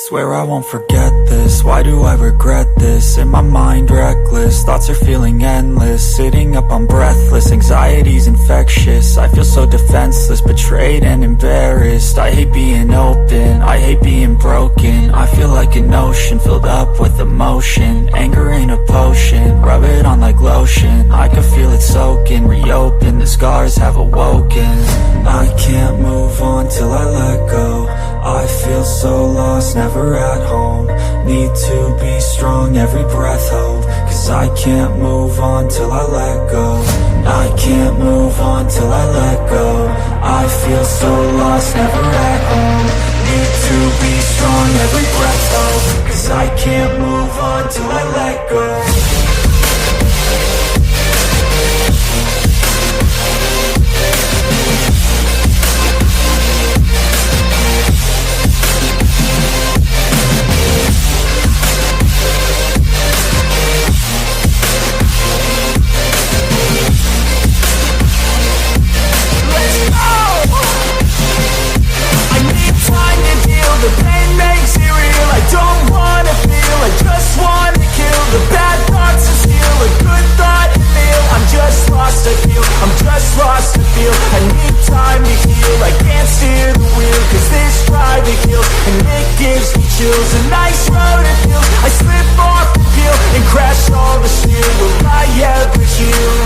Swear I won't forget this, why do I regret this? In my mind reckless, thoughts are feeling endless. Sitting up I'm breathless, anxiety's infectious. I feel so defenseless, betrayed and embarrassed. I hate being open, I hate being broken. I feel like an ocean filled up with emotion. Anger ain't a potion, rub it on like lotion. I can feel it soaking, reopen, the scars have awoken. I can't move on till I let go. I feel so lost, never at home. Need to be strong, every breath hold. Cause I can't move on till I let go. I can't move on till I let go. I feel so lost, never at home. Need to be strong, every breath hold. Cause I can't move on till I let go. The pain makes it real, I don't wanna feel, I just wanna kill the bad thoughts and steal a good thought and feel. I'm just lost, I feel, I'm just lost to feel. I need time to heal, I can't steer the wheel. Cause this drive it kills, and it gives me chills. A nice road it feels, I slip off the peel and crash all the steel. Will I ever heal?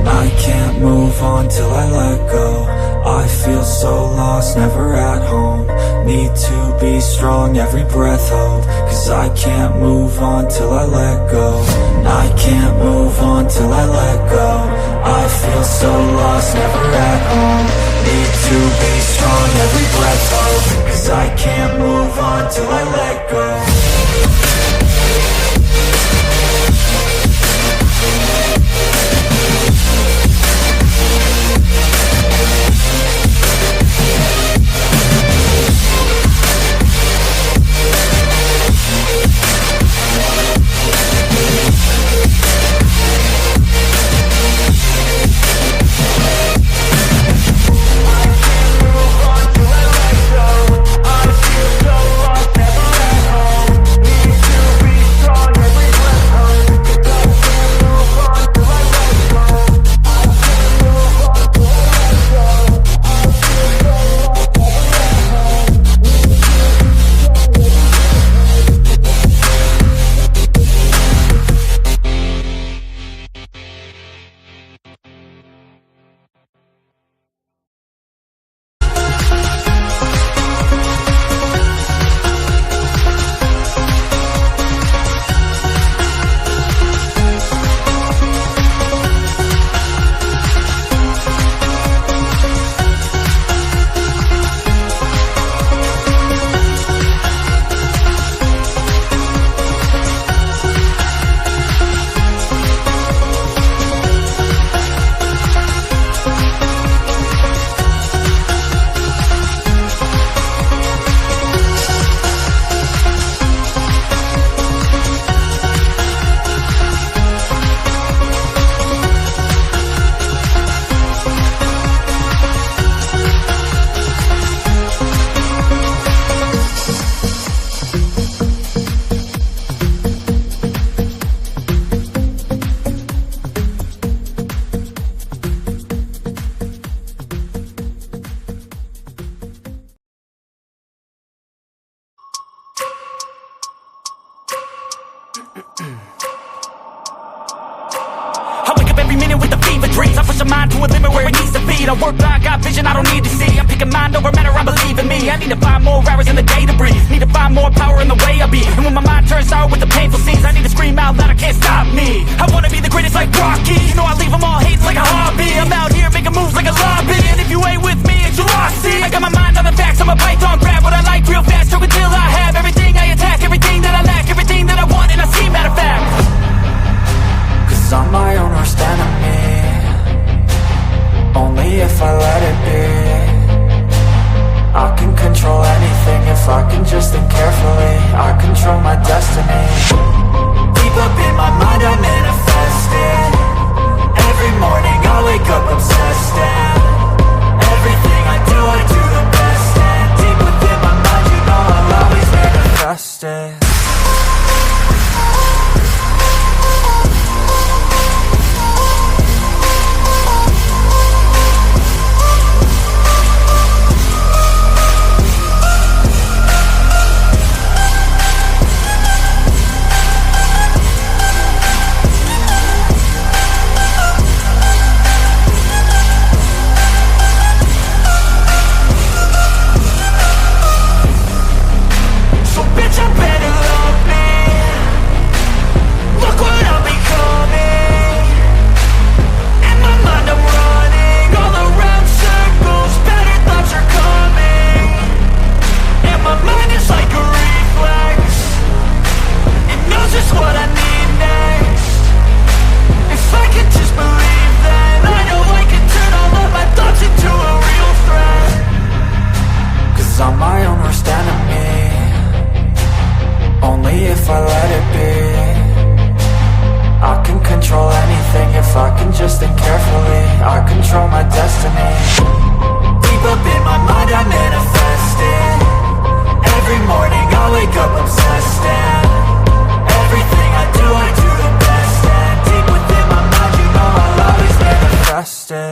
I can't move on till I let go. I feel so lost, never at home. Need to be strong, every breath hold. Cause I can't move on till I let go. I can't move on till I let go. I feel so lost, never at home. Need to be strong, every breath hold. Cause I can't move on till I let go. I wake up every minute with the fever dreams. I push my mind to a limit where it needs to be. I work blind, got vision I don't need to see. I'm picking mind over matter, I believe in me. I need to find more hours in the day to breathe. Need to find more power in the way I be. And when my mind turns sour with the painful scenes, I need to scream out loud, I can't stop me. I wanna be the greatest like Rocky. You know I leave them all hating like a hobby. I'm out here making moves like a lobby. And if you ain't with me, it's your loss, see. I got my mind on the facts, I'm a python, grab what I like real fast. Stroke until I have everything I attack, everything that I lack, everything that I want and I see, matter of fact. Cause I'm my own worst enemy. Only if I let it be. I can control anything if I can just think carefully. I control my destiny. Deep up in my mind I manifest it. Every morning I wake up obsessed and everything I do the best. And deep within my mind you know I'll always manifest.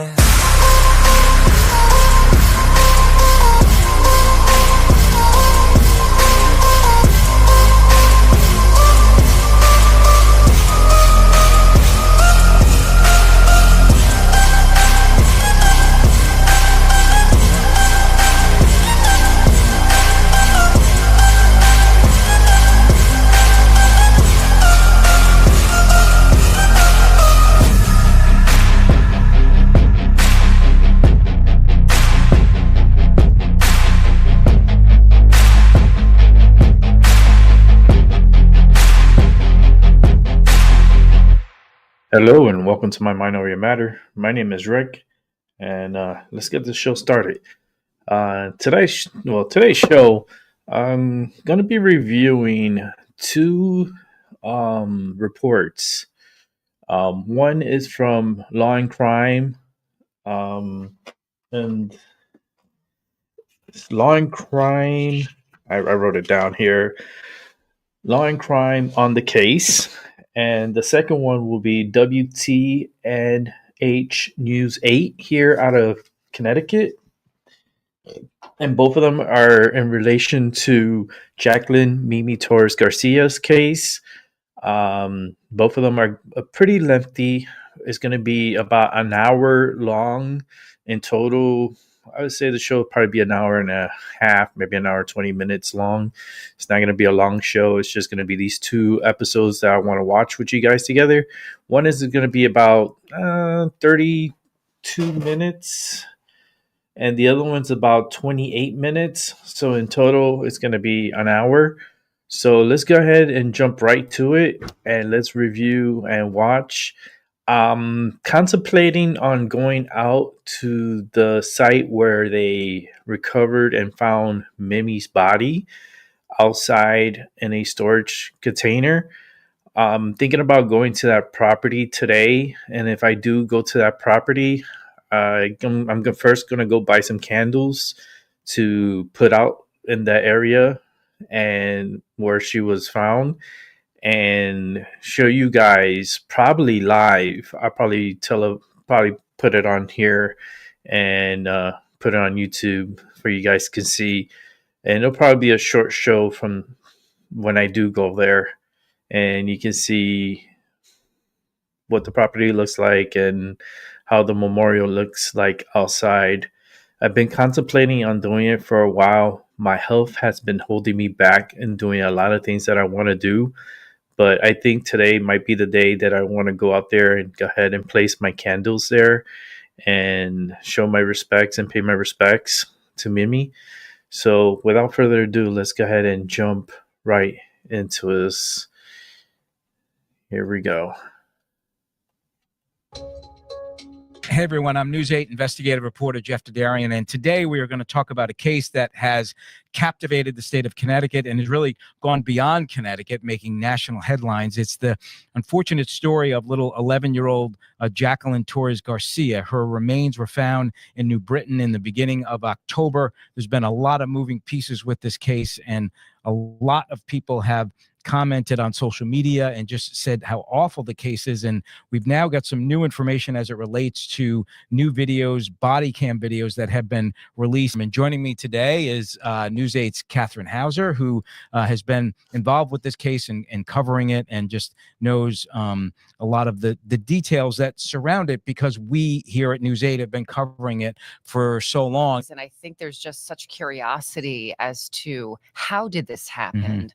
breath. Hello and welcome to my Mind Over Your Matter. My name is Rick, and let's get this show started. Today's show, I'm gonna be reviewing two reports. One is from Law and Crime, and Law and Crime. I wrote it down here. Law and Crime on the Case. And the second one will be WTNH News 8 here out of Connecticut. And both of them are in relation to Jacqueline Torres Garcia's case. Both of them are pretty lengthy. It's going to be about an hour long in total. I would say the show will probably be an hour and a half, maybe an hour, 20 minutes long. It's not going to be a long show. It's just going to be these two episodes that I want to watch with you guys together. One is going to be about 32 minutes, and the other one's about 28 minutes. So in total, it's going to be an hour. So let's go ahead and jump right to it, and let's review and watch. Contemplating on going out to the site where they recovered and found Mimi's body outside in a storage container. Thinking about going to that property today, and if I do go to that property, I'm first going to go buy some candles to put out in that area and where she was found, and show you guys probably live. I'll probably put it on here and put it on YouTube for you guys can see. And it'll probably be a short show from when I do go there, and you can see what the property looks like and how the memorial looks like outside. I've been contemplating on doing it for a while. My health has been holding me back in doing a lot of things that I want to do. But I think today might be the day that I want to go out there and go ahead and place my candles there and show my respects and pay my respects to Mimi. So without further ado, let's go ahead and jump right into this. Here we go. Hey everyone, I'm News 8 investigative reporter Jeff Dadarian, and today we are going to talk about a case that has captivated the state of Connecticut and has really gone beyond Connecticut, making national headlines. It's the unfortunate story of little 11-year-old Jacqueline Torres Garcia. Her remains were found in New Britain in the beginning of October. There's been a lot of moving pieces with this case, and a lot of people have commented on social media and just said how awful the case is. And we've now got some new information as it relates to new videos, body cam videos that have been released. And joining me today is News 8's Catherine Hauser, who has been involved with this case and covering it and just knows a lot of the details that surround it, because we here at News 8 have been covering it for so long. And I think there's just such curiosity as to how did this happen?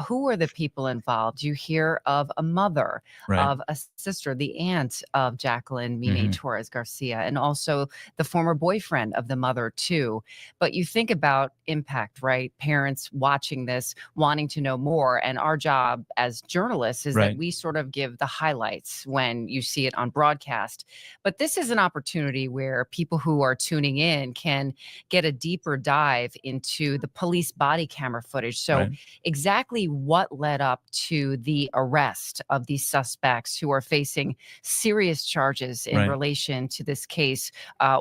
Who were the people involved? You hear of a mother, of a sister, the aunt of Jacqueline Torres Garcia, and also the former boyfriend of the mother too. But you think about impact, right? Parents watching this, wanting to know more. And our job as journalists is that we sort of give the highlights when you see it on broadcast. But this is an opportunity where people who are tuning in can get a deeper dive into the police body camera footage. So exactly what what led up to the arrest of these suspects who are facing serious charges in relation to this case.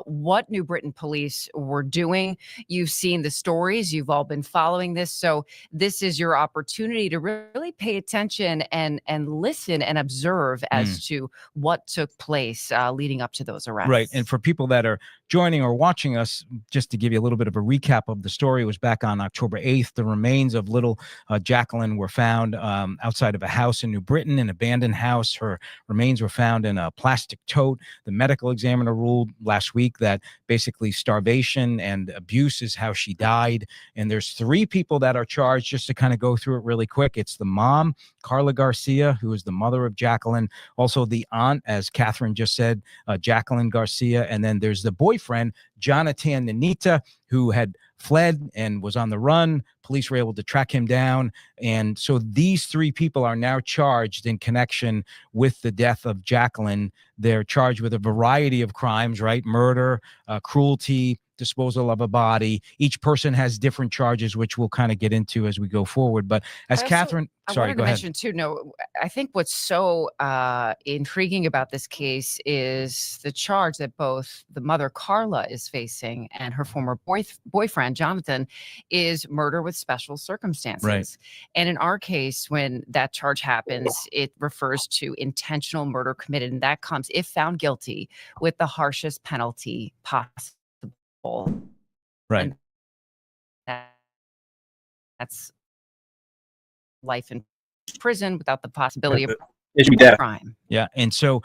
What New Britain police were doing. You've seen the stories. You've all been following this. So this is your opportunity to really pay attention and listen and observe as to what took place leading up to those arrests. Right. And for people that are joining or watching us, just to give you a little bit of a recap of the story, it was back on October 8th. The remains of little Jacqueline were found outside of a house in New Britain, an abandoned house. Her remains were found in a plastic tote. The medical examiner ruled last week that basically starvation and abuse is how she died. And there's 3 people that are charged, just to kind of go through it really quick. It's the mom, Carla Garcia, who is the mother of Jacqueline. Also the aunt, as Catherine just said, Jacqueline Garcia. And then there's the boyfriend, Jonathan Nanita, who had fled and was on the run. Police were able to track him down. And so these 3 people are now charged in connection with the death of Jacqueline. They're charged with a variety of crimes, right? Murder, cruelty, disposal of a body. Each person has different charges, which we'll kind of get into as we go forward. But as Catherine, sorry, go ahead. Mention too, no, I think what's so intriguing about this case is the charge that both the mother Carla is facing and her former boyfriend Jonathan is murder with special circumstances. Right. And in our case, when that charge happens, it refers to intentional murder committed, and that comes, if found guilty, with the harshest penalty possible. Right. And that's life in prison without the possibility of crime. Yeah. And so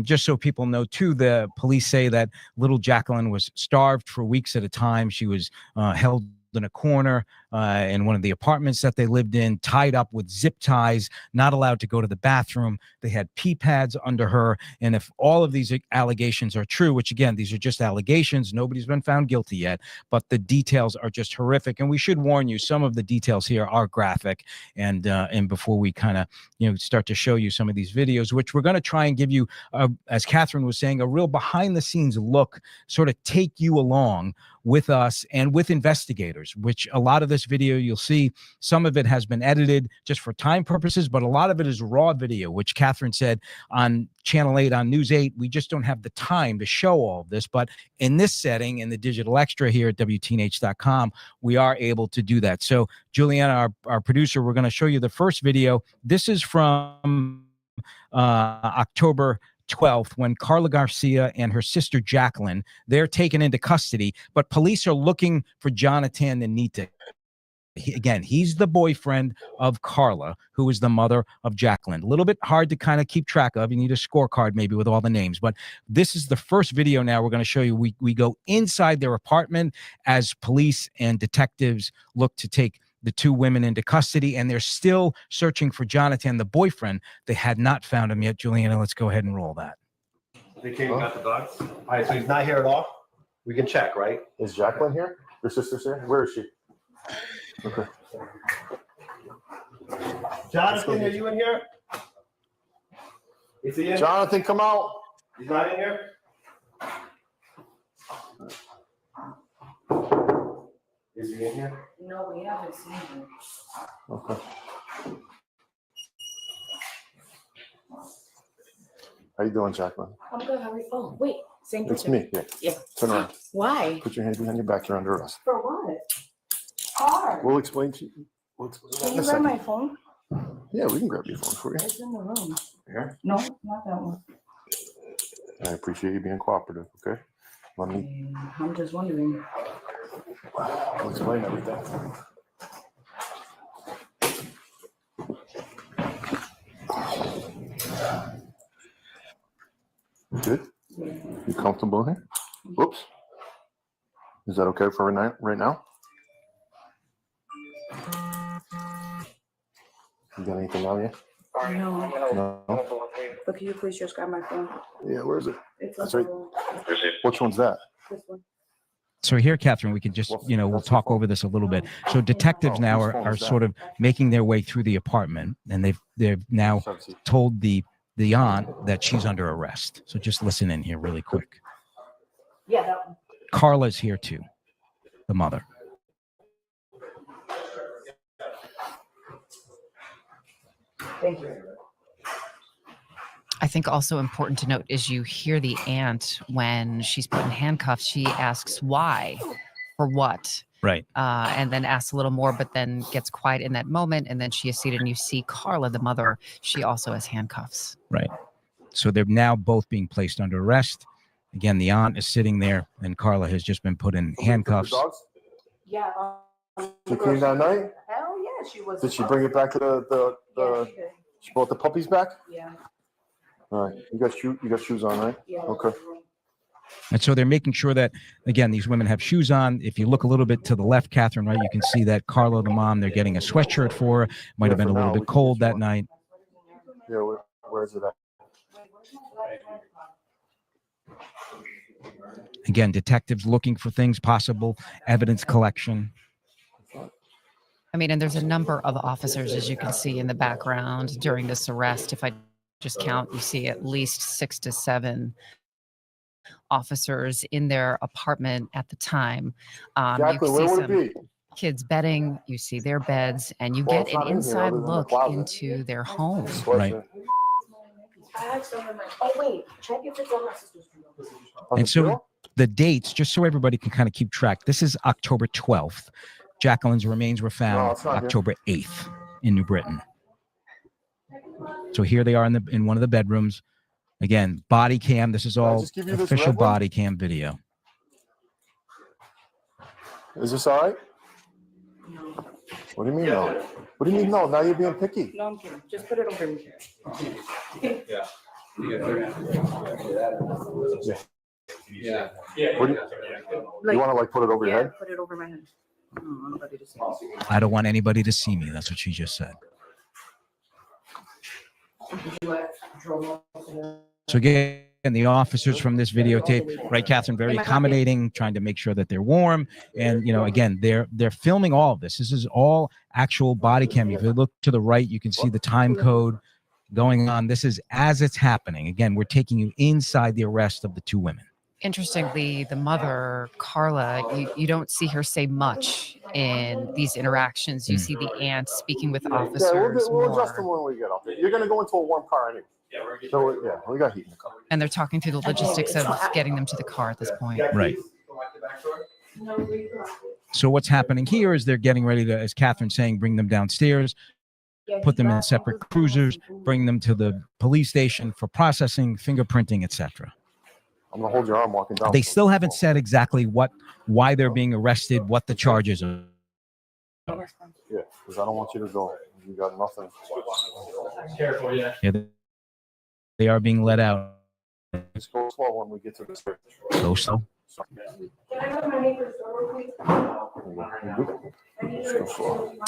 just so people know too, the police say that little Jacqueline was starved for weeks at a time. She was held in a corner in one of the apartments that they lived in, tied up with zip ties, not allowed to go to the bathroom. They had pee pads under her. And if all of these allegations are true, which again, these are just allegations, nobody's been found guilty yet, but the details are just horrific. And we should warn you, some of the details here are graphic. And before we kind of, start to show you some of these videos, which we're going to try and give you, as Catherine was saying, a real behind the scenes look, sort of take you along with us and with investigators, which a lot of this video, you'll see some of it has been edited just for time purposes, but a lot of it is raw video, which Catherine said on Channel 8 on News 8, we just don't have the time to show all of this. But in this setting, in the digital extra here at WTNH.com, we are able to do that. So Juliana, our producer, we're going to show you the first video. This is from October 12th, when Carla Garcia and her sister Jacqueline, they're taken into custody, but police are looking for Jonathan Nanita. Again, he's the boyfriend of Carla, who is the mother of Jacqueline. A little bit hard to kind of keep track of. You need a scorecard maybe with all the names, but this is the first video now we're going to show you. We go inside their apartment as police and detectives look to take the 2 women into custody, and they're still searching for Jonathan, the boyfriend. They had not found him yet. Juliana, let's go ahead and roll that. They came and got the dogs. All right, so he's not here at all? We can check, right? Is Jacqueline here? Your sister's here? Where is she? Okay. Jonathan, are you in here? Is he in? Jonathan, come out. He's not in here? Is he in here? No, we haven't seen him. Okay. How you doing, Jacqueline? I'm good. How are you? Oh, wait. Same picture. It's me. Yeah. Turn around. Why? Put your hands behind your back. You're under arrest. For what? Hard. We'll explain to you. Can you grab my phone? Yeah, we can grab your phone for you. It's in the room. Here. No, not that one. I appreciate you being cooperative, okay? Let me. I'm just wondering. I'll explain everything. Good? Yeah. You comfortable here? Whoops. Is that okay for right now? You got anything on you? No. No? But can you please just grab my phone? Yeah, where is it? It's That's right. Which one's that? This one. So here, Catherine, we can just, we'll talk over this a little bit. So detectives now are sort of making their way through the apartment, and they've now told the aunt that she's under arrest. So just listen in here really quick. Yeah, that one. Carla's here too, the mother. Thank you. I think also important to note is you hear the aunt when she's put in handcuffs. She asks why, for what, Right. and then asks a little more, but then gets quiet in that moment. And then she is seated, and you see Carla, the mother. She also has handcuffs. Right. So they're now both being placed under arrest. Again, the aunt is sitting there, and Carla has just been put in handcuffs. Yeah. She came that night? Hell yeah, she was. Did she bring it back to the Yeah, she did. she brought the puppies back? Yeah. All right. You got shoes on, right? Yeah. Okay. And so they're making sure that, again, these women have shoes on. If you look a little bit to the left, Catherine, right, you can see that Carla, the mom, they're getting a sweatshirt for her. Might have been a little bit cold that night. Yeah, where's it at? Again, detectives looking for things, possible evidence collection. I mean, and there's a number of officers, as you can see in the background during this arrest. If I just count, you see at least 6 to 7 officers in their apartment at the time. You Jacqueline, can where see would it some be? kids bedding. You see their beds, and you Well, get it's an not in here inside other than the look closet. into their home. Right. I had some in my. Oh wait, check if it's on my sister's pillow. And so the dates, just so everybody can kind of keep track, this is October 12th. Jacqueline's remains were No, found it's not here. October 8th in New Britain. So here they are in one of the bedrooms. Again, body cam. This is all just give you this official red one? body cam video. Is this all right? No. What do you mean no? What do you mean no? Now you're being picky. No, I'm kidding. Just put it over me. What do you want to like put it over your head? Put it over my head. No, nobody to see. I don't want anybody to see me. That's what she just said. So again, the officers from this videotape, right, Catherine, very accommodating, trying to make sure that they're warm. And, you know, again, they're filming all of this. This is all actual body cam. If you look to the right, you can see the time code going on. This is as it's happening. Again, we're taking you inside the arrest of the two women. Interestingly, the mother, Carla, you don't see her say much in these interactions. You see the aunt speaking with officers We'll adjust them more. when we get up there. You're going to go into a warm car anyway. So, yeah, we got heat in the car. And they're talking through the logistics of getting them to the car at this point. Right. So what's happening here is they're getting ready to, as Catherine's saying, bring them downstairs, put them in separate cruisers, bring them to the police station for processing, fingerprinting, etc. I'm going to hold your arm walking down. They still haven't said exactly why they're being arrested, what the charges are. Yeah, because I don't want you to go. You got nothing. Careful, yeah. Yeah, they are being let out. Just go slow when we get to this. Go slow. Can I go to my neighbor's door real quick?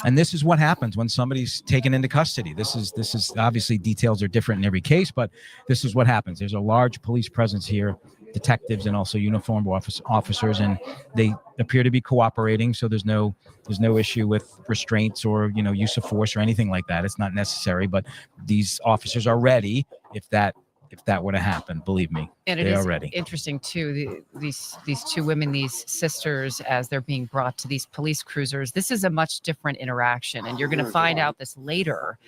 And this is what happens when somebody's taken into custody. This is obviously details are different in every case, but this is what happens. There's a large police presence here, detectives and also uniformed officers, and they appear to be cooperating. So there's no issue with restraints or use of force or anything like that. It's not necessary, but these officers are ready if that were to happen. Believe me, And they it are is ready. interesting too, these two women, these sisters, as they're being brought to these police cruisers, this is a much different interaction, and you're going to find out this later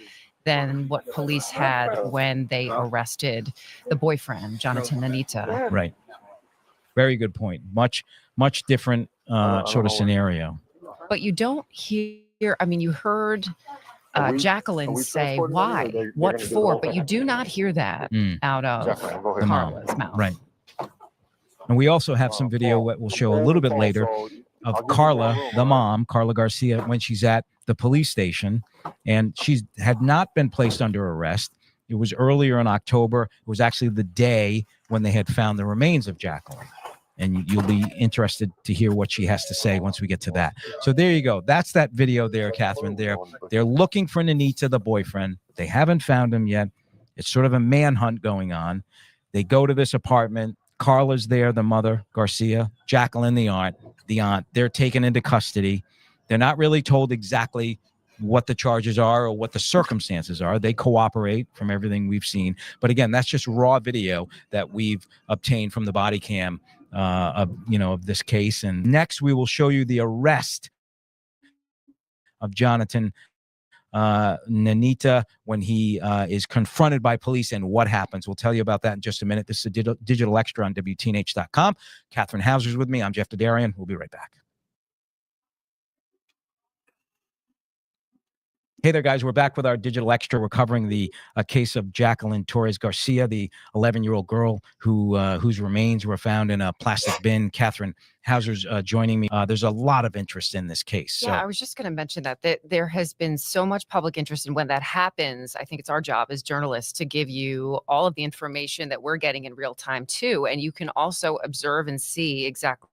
than what police had when they arrested the boyfriend, Jonathan Anita. Right. Very good point. Much different sort of scenario. But you don't hear, I mean, you heard Jacqueline say why, what for, but you do not hear that out of The mom. Carla's mouth. Right. And we also have some video that we'll show a little bit later of Carla, the mom, Carla Garcia, when she's at the police station, and she had not been placed under arrest. It was earlier in October. It was actually the day when they had found the remains of Jacqueline. And you'll be interested to hear what she has to say once we get to that. So there you go. That's that video there, Catherine. They're looking for Anita, the boyfriend. They haven't found him yet. It's sort of a manhunt going on. They go to this apartment. Carla's there, the mother, Garcia. Jacqueline, the aunt. They're taken into custody. They're not really told exactly what the charges are or what the circumstances are. They cooperate from everything we've seen. But again, that's just raw video that we've obtained from the body cam of this case. And next we will show you the arrest of Jonathan Nanita when he is confronted by police and what happens. We'll tell you about that in just a minute. This is a digital extra on WTNH.com. Catherine Hauser's with me. I'm Jeff Dadarian. We'll be right back. Hey there, guys. We're back with our digital extra. We're covering the case of Jacqueline Torres Garcia, the 11-year-old girl whose remains were found in a plastic bin. Catherine Hauser's joining me. There's a lot of interest in this case. Yeah, I was just going to mention that there has been so much public interest. And when that happens, I think it's our job as journalists to give you all of the information that we're getting in real time, too. And you can also observe and see exactly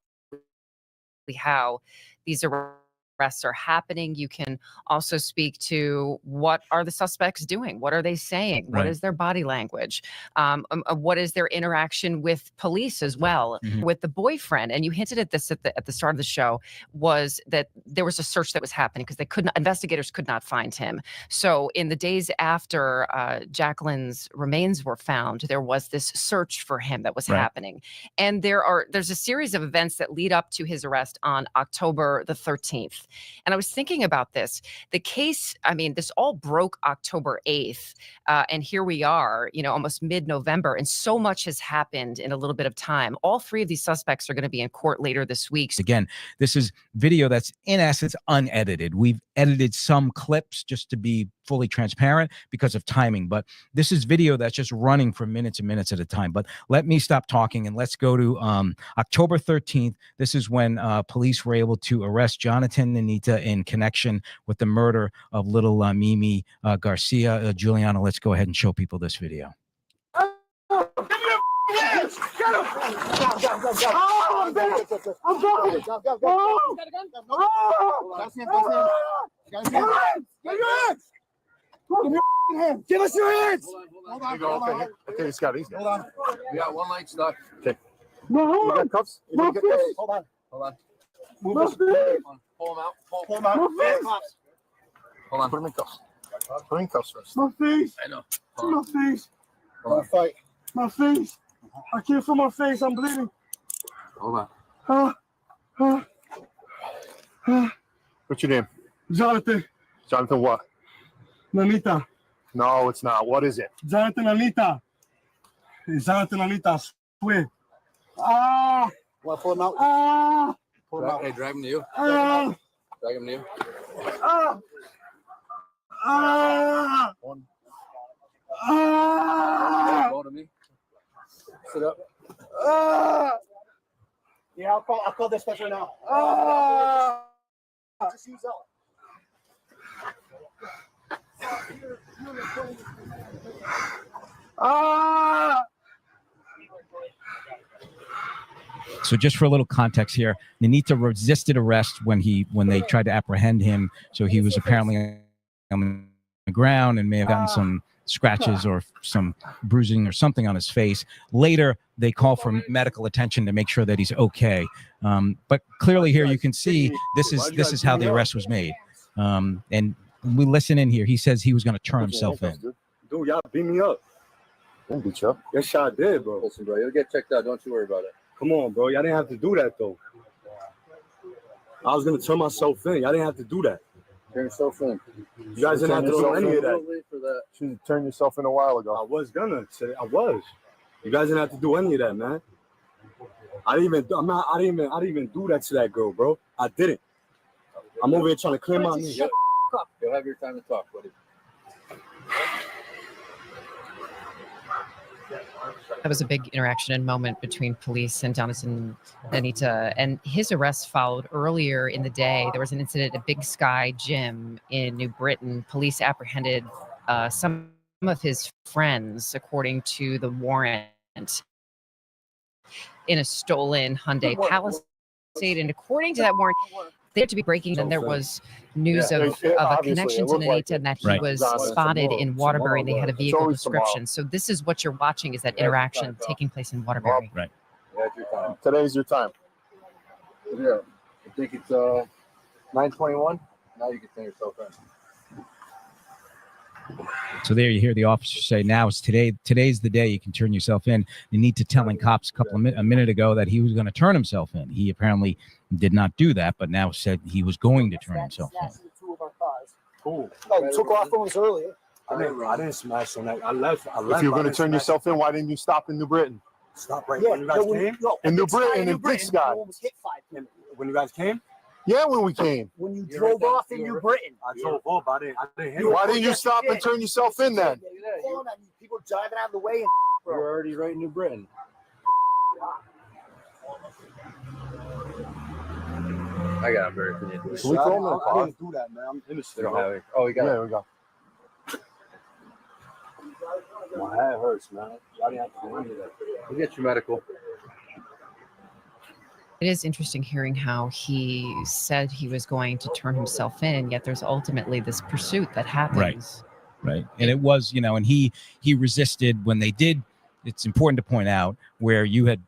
how these arrests are happening. You can also speak to what are the suspects doing? What are they saying? What is their body language? What is their interaction with police as well? With the boyfriend, and you hinted at this at the start of the show, was that there was a search that was happening because investigators could not find him. So in the days after Jacqueline's remains were found, there was this search for him that was happening. And there's a series of events that lead up to his arrest on October the 13th. And I was thinking about this. The case, I mean, this all broke October 8th. And here we are, almost mid-November. And so much has happened in a little bit of time. All three of these suspects are going to be in court later this week. Again, this is video that's in essence unedited. We've edited some clips just to be fully transparent because of timing. But this is video that's just running for minutes and minutes at a time. But let me stop talking and let's go to October 13th. This is when police were able to arrest Jonathan and Nanita in connection with the murder of little Mimi Garcia. Juliana, let's go ahead and show people this video. Give us your hands! Hold on. Okay, he's got it. Hold on. We got one leg stuck. Okay. No, you got cuffs? My face. Hold on. Move my face. Pull him out. Pull him out. My face. Hold on. Put him in cuffs. Put him in cuffs first. My face. I know. My face. Fight. My face. I can't feel my face. I'm bleeding. Hold on. What's your name? Jonathan. Jonathan what? Nanita. No, it's not. What is it? Jonathan Nanita. It's Jonathan Nanita. I swear. Want to pull him out? Pull him out. Hey, drag him to you. Drag him to you. One. Go to me. Sit up. Yeah, I'll call this special now. Just use that. So just for a little context here, Nanita resisted arrest when they tried to apprehend him. So he was apparently on the ground and may have gotten some scratches or some bruising or something on his face. Later, they call for medical attention to make sure that he's okay. But clearly here you can see this is how the arrest was made. And we listen in here. He says he was going to turn himself in. Dude, y'all beat me up. Didn't beat you up. Yes, y'all did, bro. Listen, bro, you'll get checked out. Don't you worry about it. Come on, bro. Y'all didn't have to do that, though. I was going to turn myself in. Y'all didn't have to do that. Turn yourself in. You guys didn't have to do any of that. You turned yourself in a while ago. I was gonna say I was. You guys didn't have to do any of that, man. I didn't even do that to that girl, bro. I didn't. I'm over here trying to clear my knee. You'll have your time to talk, buddy. That was a big interaction and moment between police and Jonathan Nanita, and his arrest followed earlier in the day. There was an incident at Big Sky Gym in New Britain. Police apprehended some of his friends, according to the warrant, in a stolen Hyundai Palisade. And according to that warrant, they had to be breaking. And there was news of a connection to Nanita and that he was spotted in Waterbury and they had a vehicle description. So this is what you're watching, is that interaction taking place in Waterbury. Right. Yeah, it's your time. Today's your time. Yeah. I think it's 9:21. Now you can turn yourself in. So there you hear the officer say, now it's today. Today's the day you can turn yourself in. You need to telling cops a minute ago that he was going to turn himself in. He apparently did not do that, but now said he was going to turn himself in. cool. Oh, took off on us earlier. I didn't smash on that. I left. If you were going to turn yourself in, why didn't you stop in New Britain? Stop right when you guys came? In New Britain, in Big Sky. Almost hit 5 minutes. When you guys came? Yeah, when we came. When you drove off in New Britain. I drove off. I didn't hit. Why didn't you stop and turn yourself in then? People driving out of the way. And You're already right in New Britain. I got American Indian. Can we throw him in the I car? didn't do that, man. I'm innocent. They don't have it. Oh, we got Yeah, we go. My head hurts, man. I didn't have to do any of that. We'll get you medical. It is interesting hearing how he said he was going to turn himself in, yet there's ultimately this pursuit that happens. Right. And it was, and he resisted when they did. It's important to point out where you had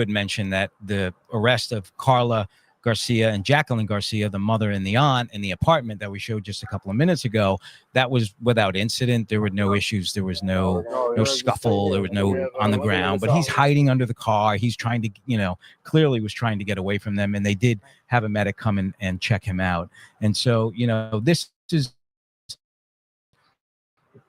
mentioned that the arrest of Carla Garcia and Jacqueline Garcia, the mother and the aunt, in the apartment that we showed just a couple of minutes ago, that was without incident. There were no issues. There was no scuffle. There was no on the ground. But he's hiding under the car. He's trying to, clearly was trying to get away from them. And they did have a medic come and check him out. And so, this is.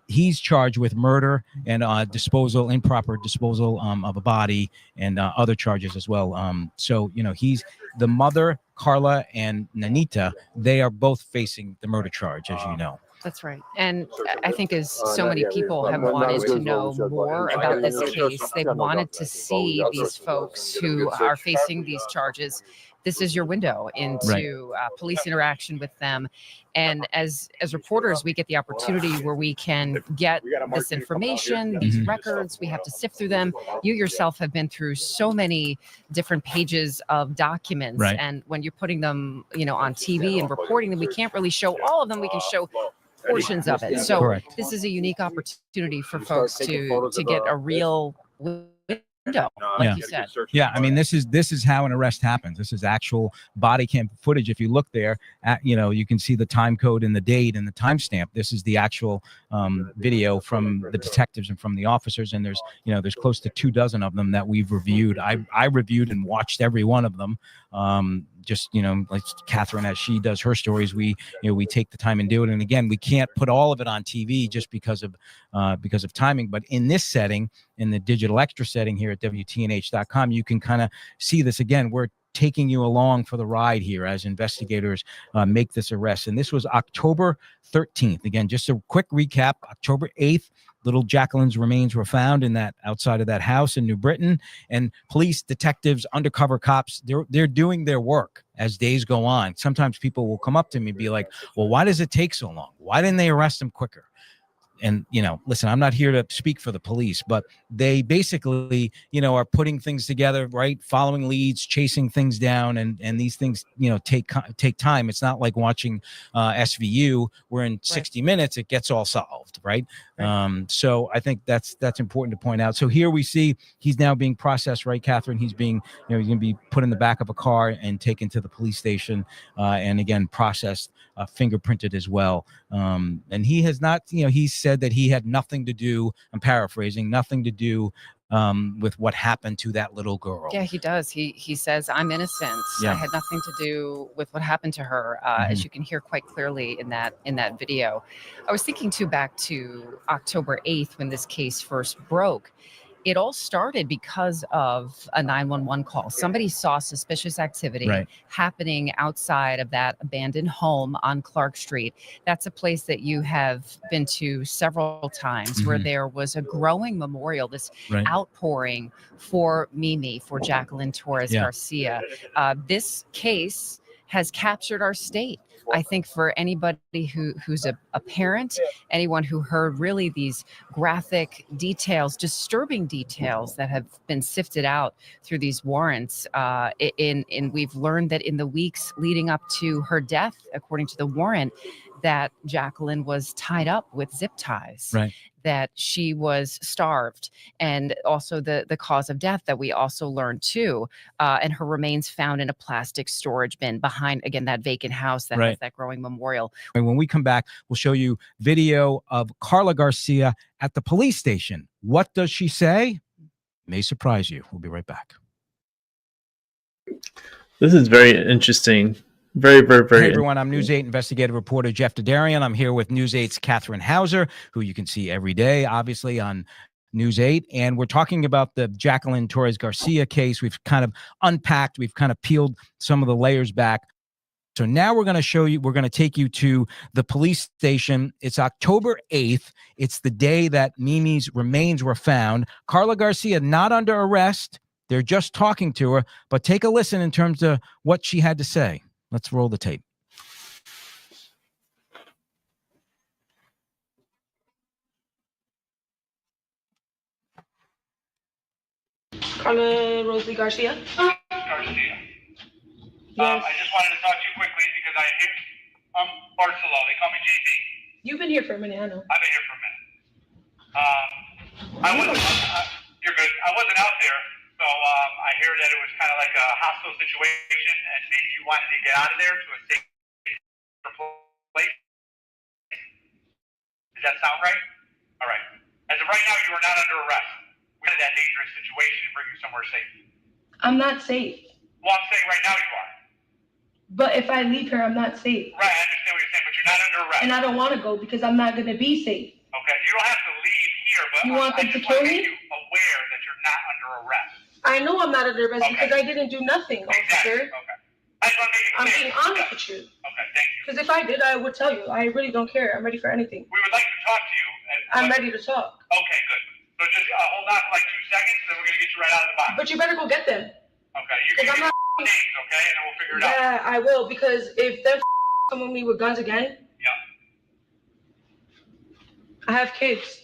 He's charged with murder and improper disposal of a body, and other charges as well. So, he's the mother, Carla and Nanita. They are both facing the murder charge, as you know. That's right. And I think as so many people have wanted to know more about this case, they've wanted to see these folks who are facing these charges. This is your window into police interaction with them. And as reporters, we get the opportunity where we can get this information, these records. We have to sift through them. You yourself have been through so many different pages of documents. Right. And when you're putting them, on TV and reporting them, we can't really show all of them. We can show portions of it. So Correct. This is a unique opportunity for folks to get a real window, like you said. Yeah, I mean, this is how an arrest happens. This is actual body cam footage. If you look there, you can see the time code and the date and the timestamp. This is the actual video from the detectives and from the officers. And there's close to 24 of them that we've reviewed. I reviewed and watched every one of them. Like Catherine, as she does her stories, we take the time and do it. And again, we can't put all of it on TV just because of timing. But in this setting, in the digital extra setting here at WTNH.com, you can kind of see this again. We're taking you along for the ride here as investigators make this arrest. And this was October 13th. Again, just a quick recap. October 8th, little Jacqueline's remains were found outside of that house in New Britain. And police, detectives, undercover cops, they're doing their work as days go on. Sometimes people will come up to me and be like, well, why does it take so long? Why didn't they arrest him quicker? And, listen, I'm not here to speak for the police, but they basically, are putting things together, right? Following leads, chasing things down. And these things, take time. It's not like watching SVU where in 60 minutes it gets all solved, right? So I think that's important to point out. So here we see he's now being processed, right, Catherine? He's being, he's going to be put in the back of a car and taken to the police station and again, processed, fingerprinted as well. And he has not, he said that he had nothing to do, I'm paraphrasing, nothing to do with what happened to that little girl. Yeah, he does. He says, I'm innocent. I had nothing to do with what happened to her, as you can hear quite clearly in that video. I was thinking too back to October 8th when this case first broke. It all started because of a 911 call. Somebody saw suspicious activity happening outside of that abandoned home on Clark Street. That's a place that you have been to several times where there was a growing memorial, this outpouring for Mimi, for Jacqueline Torres Garcia. This case has captured our state. I think for anybody who's a parent, anyone who heard really these graphic details, disturbing details that have been sifted out through these warrants, we've learned that in the weeks leading up to her death, according to the warrant, that Jacqueline was tied up with zip ties, that she was starved, and also the cause of death that we also learned too, and her remains found in a plastic storage bin behind, again, that vacant house that has that growing memorial. And when we come back, we'll show you video of Carla Garcia at the police station. What does she say? May surprise you. We'll be right back. This is very interesting Very, very, very. Hey everyone, I'm News 8 investigative reporter Jeff Dadarian. I'm here with News 8's Catherine Hauser, who you can see every day, obviously, on News 8. And we're talking about the Jacqueline Torres Garcia case. We've kind of unpacked, we've kind of peeled some of the layers back. So now we're going to take you to the police station. It's October 8th. It's the day that Mimi's remains were found. Carla Garcia not under arrest. They're just talking to her, but take a listen in terms of what she had to say. Let's roll the tape. Carla Rosalie Garcia. Garcia. I just wanted to talk to you quickly because I'm Barcelo. They call me JB. You've been here for a minute, I know. I've been here for a minute. You're good. I wasn't out there, so I hear that it was kind of like a hostile situation, and maybe you wanted to get out of there to a safe place. Does that sound right? All right. As of right now, you are not under arrest. We're in that dangerous situation and bring you somewhere safe. I'm not safe. Well, I'm saying right now you are. But if I leave here, I'm not safe. Right, I understand what you're saying, but you're not under arrest. And I don't want to go because I'm not going to be safe. Okay, you don't have to leave here, but You want them to kill me? I just want to make you aware that you're not under arrest. I know I'm not under arrest Okay. because I didn't do nothing, Exactly. officer. Okay. I just want to make it I'm clear. being honest with you. Okay, thank you. Because if I did, I would tell you. I really don't care. I'm ready for anything. We would like to talk to you. I'm ready to talk. Okay, good. So just hold on for like 2 seconds, then we're going to get you right out of the box. But you better go get them. Okay, you can Because give I'm me not. names, okay, and then we'll figure it out. Yeah, I will. Because if them come with me with guns again, Yeah. I have kids.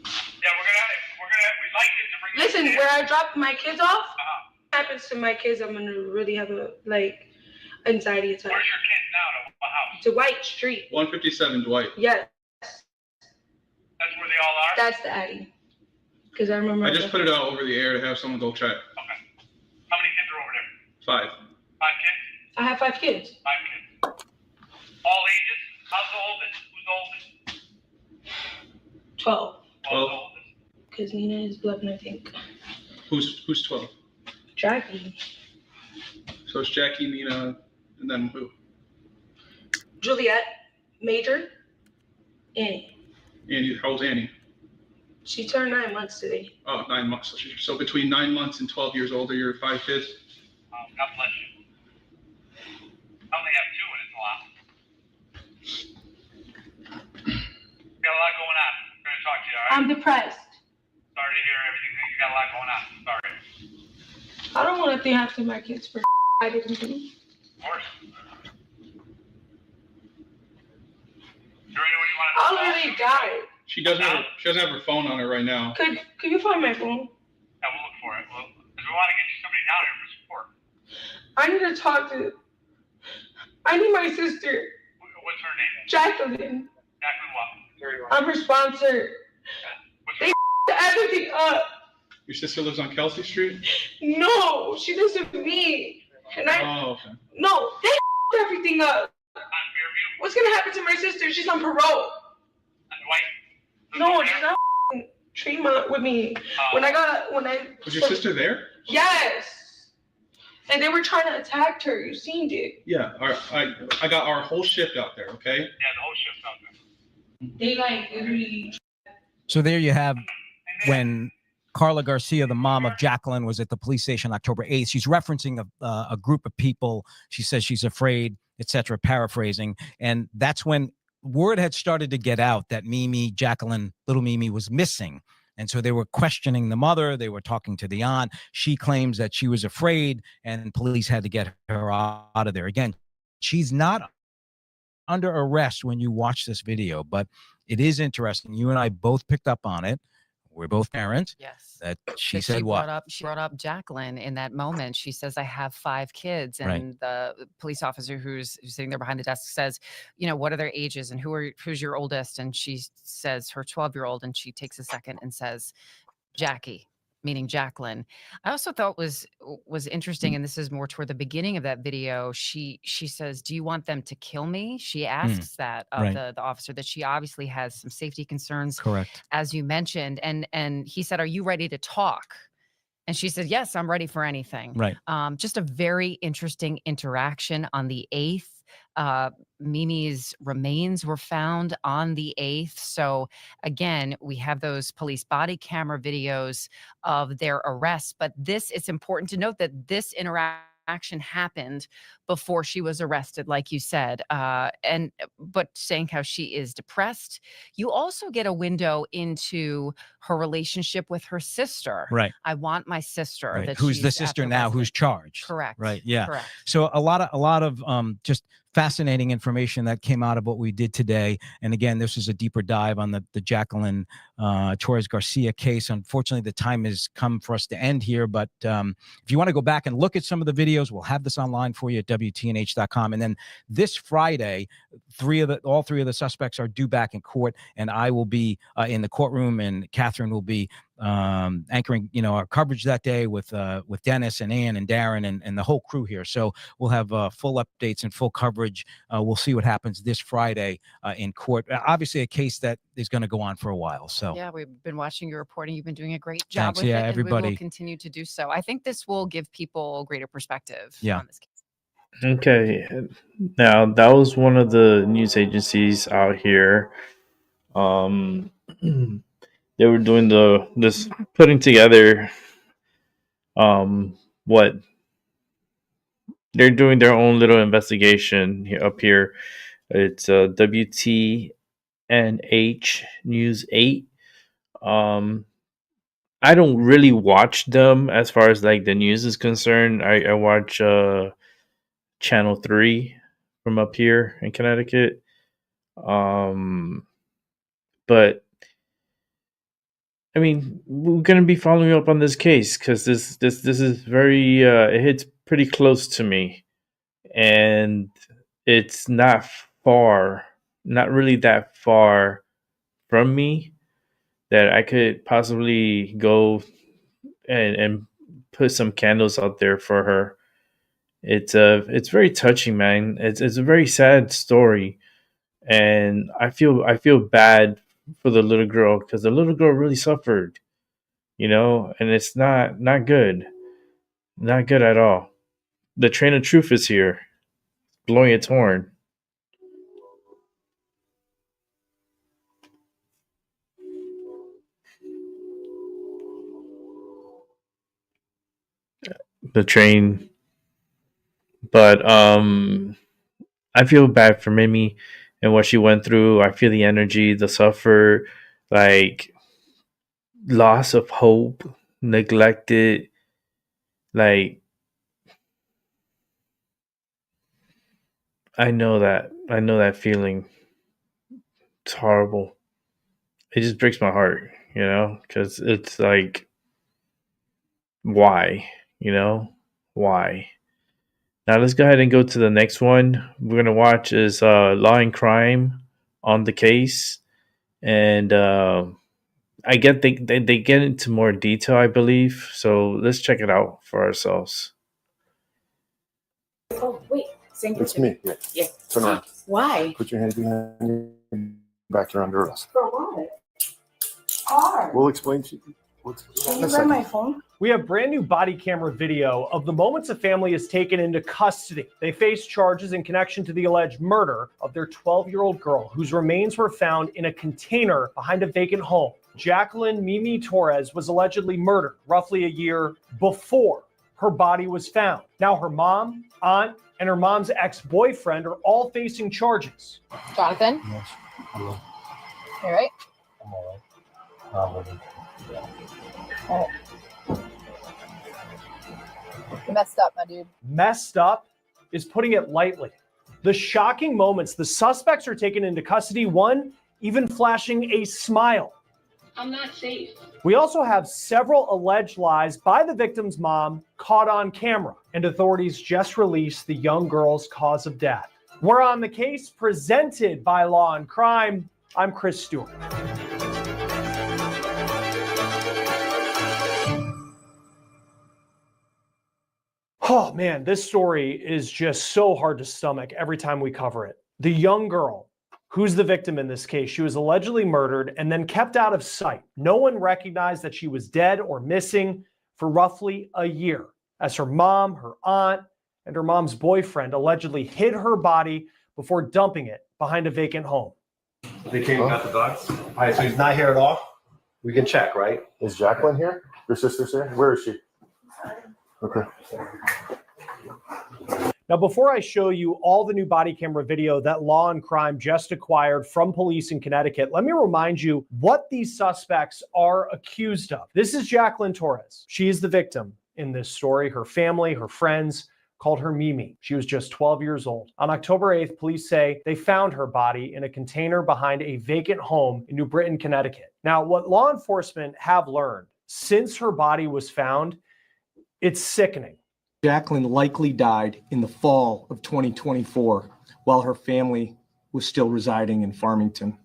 Yeah, we'd like you to bring Listen, you where I drop my kids off, Uh-huh. happens to my kids, I'm gonna really have a anxiety attack. Where's your kids now? To what house? Dwight Street. 157 Dwight. Yes, That's where they all are? that's the Addy. Because I remember. I just put it out over the air to have someone go check. Okay. How many kids are over there? 5. 5 kids? I have 5 kids. 5 kids. All ages? How's the oldest? Who's the oldest? 12. 12. The oldest. Because Nina is 11, I think. Who's 12? Jackie. So it's Jackie, Nina, and then who? Juliet. Major. Annie. Annie. How old's Annie? She turned 9 months today. Oh, 9 months. So between 9 months and 12 years old are your 5 kids? God bless you. I only have 2 and it's a lot. You got a lot going on. We're going to talk to you, all right? I'm depressed. Sorry to hear everything. You got a lot going on. Sorry. I don't want to think after my kids for I didn't do. Of course. Is there anyone you want to I literally died. She doesn't have her phone on her right now. Could you find my phone? Yeah, we'll look for it. Well, because we want to get you somebody down here for support. I need to talk to. I need my sister, What's her name? Jacqueline. Jacqueline what? I'm her sponsor. What's They everything up. Your sister lives on Kelsey Street? No, she lives with me. And Oh, okay. no, they everything up. On Fairview? What's gonna happen to my sister? She's on parole. On Dwight? No, she's not Tremont with me. When I Was your sister there? Yes. And they were trying to attack her. You seen it. Yeah. I got our whole shift out there, okay? Yeah, the whole shift's out there. They literally. So there you have when Carla Garcia, the mom of Jacqueline, was at the police station October 8th. She's referencing a group of people. She says she's afraid, etc., paraphrasing. And that's when word had started to get out that Jacqueline, little Mimi, was missing. And so they were questioning the mother. They were talking to the aunt. She claims that she was afraid and police had to get her out of there. Again, she's not under arrest when you watch this video, but it is interesting. You and I both picked up on it. We're both parents. Yes. That she said what? She brought up Jacqueline in that moment. She says, I have 5 kids. And the police officer who's sitting there behind the desk says, you know, what are their ages and who's your oldest? And she says her 12-year-old, and she takes a second and says, Jackie, meaning Jacqueline. I also thought was interesting, and this is more toward the beginning of that video. She says, do you want them to kill me? She asks that of the officer, that she obviously has some safety concerns. Correct. As you mentioned. And he said, are you ready to talk? And she said, yes, I'm ready for anything. Right. Just a very interesting interaction on the 8th. Mimi's remains were found on the 8th. So again, we have those police body camera videos of their arrest. But it's important to note that this interaction happened before she was arrested, like you said, but saying how she is depressed. You also get a window into her relationship with her sister. Right. I want my sister. Right. That Who's the she's sister at now? Who's charged? Correct. Right. Yeah. Correct. So a lot of just fascinating information that came out of what we did today. And again, this is a deeper dive on the Jacqueline Torres Garcia case. Unfortunately, the time has come for us to end here. But if you want to go back and look at some of the videos, we'll have this online for you at WTNH.com. And then this Friday, all three of the suspects are due back in court, and I will be in the courtroom, and Catherine will be anchoring, our coverage that day with Dennis and Ann and Darren and the whole crew here. So we'll have full updates and full coverage. We'll see what happens this Friday in court. Obviously, a case that is going to go on for a while. So yeah, we've been watching your reporting. You've been doing a great job Thanks. with Yeah, it, everybody. and we will continue to do so. I think this will give people greater perspective on this case. Okay. Now, that was one of the news agencies out here. They were doing this putting together what they're doing their own little investigation up here. It's WTNH News 8. I don't really watch them as far as like the news is concerned. I watch Channel 3 from up here in Connecticut. But I mean, we're gonna be following up on this case because this is very it hits pretty close to me, and it's not really that far from me that I could possibly go and put some candles out there for her. It's very touching, man. It's a very sad story, and I feel bad for the little girl because the little girl really suffered, and it's not good at all. The train of truth is here, blowing its horn. The train, but I feel bad for Mimi and what she went through. I feel the energy, the suffer, like loss of hope, neglected, like I know that feeling. It's horrible. It just breaks my heart, because it's like, why, why? Now let's go ahead and go to the next one. We're gonna watch is Law and Crime on the case, and I get they get into more detail, I believe. So let's check it out for ourselves. Oh wait, It's me. Yeah. Turn around. Why? Put your hand behind your back. You're under arrest. For what? Hard. We'll explain to you. Can you grab my phone? We have brand new body camera video of the moments a family is taken into custody. They face charges in connection to the alleged murder of their 12-year-old girl, whose remains were found in a container behind a vacant home. Jacqueline Mimi Torres was allegedly murdered roughly a year before her body was found. Now her mom, aunt, and her mom's ex-boyfriend are all facing charges. Jonathan? Yes. Hello. You all right? I'm all right. All right. You messed up, my dude. Messed up is putting it lightly. The shocking moments the suspects are taken into custody, one even flashing a smile. I'm not safe. We also have several alleged lies by the victim's mom caught on camera, and authorities just released the young girl's cause of death. We're on the case presented by Law and Crime. I'm Chris Stewart. Oh man, this story is just so hard to stomach every time we cover it. The young girl, who's the victim in this case, she was allegedly murdered and then kept out of sight. No one recognized that she was dead or missing for roughly a year as her mom, her aunt, and her mom's boyfriend allegedly hid her body before dumping it behind a vacant home. They came and got the dogs. All right, so he's not here at all. We can check, right? Is Jacqueline here? Your sister's here? Where is she? Okay. Now, before I show you all the new body camera video that Law and Crime just acquired from police in Connecticut, let me remind you what these suspects are accused of. This is Jacqueline Torres. She is the victim in this story. Her family, her friends called her Mimi. She was just 12 years old. On October 8th, police say they found her body in a container behind a vacant home in New Britain, Connecticut. Now, what law enforcement have learned since her body was found, it's sickening. Jacqueline likely died in the fall of 2024 while her family was still residing in Farmington.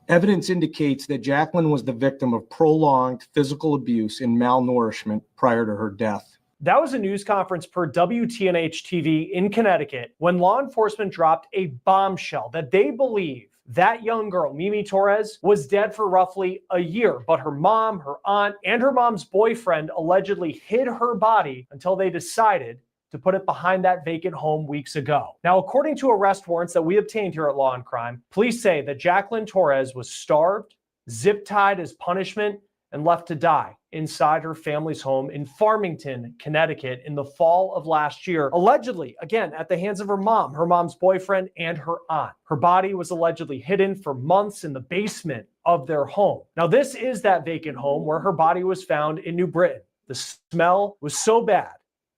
Evidence indicates that Jacqueline was the victim of prolonged physical abuse and malnourishment prior to her death. That was a news conference per WTNH TV in Connecticut when law enforcement dropped a bombshell that they believe that young girl, Mimi Torres, was dead for roughly a year, but her mom, her aunt, and her mom's boyfriend allegedly hid her body until they decided to put it behind that vacant home weeks ago. Now, according to arrest warrants that we obtained here at Law and Crime, police say that Jacqueline Torres was starved, zip-tied as punishment, and left to die inside her family's home in Farmington, Connecticut in the fall of last year, allegedly, again, at the hands of her mom, her mom's boyfriend, and her aunt. Her body was allegedly hidden for months in the basement of their home. Now, this is that vacant home where her body was found in New Britain. The smell was so bad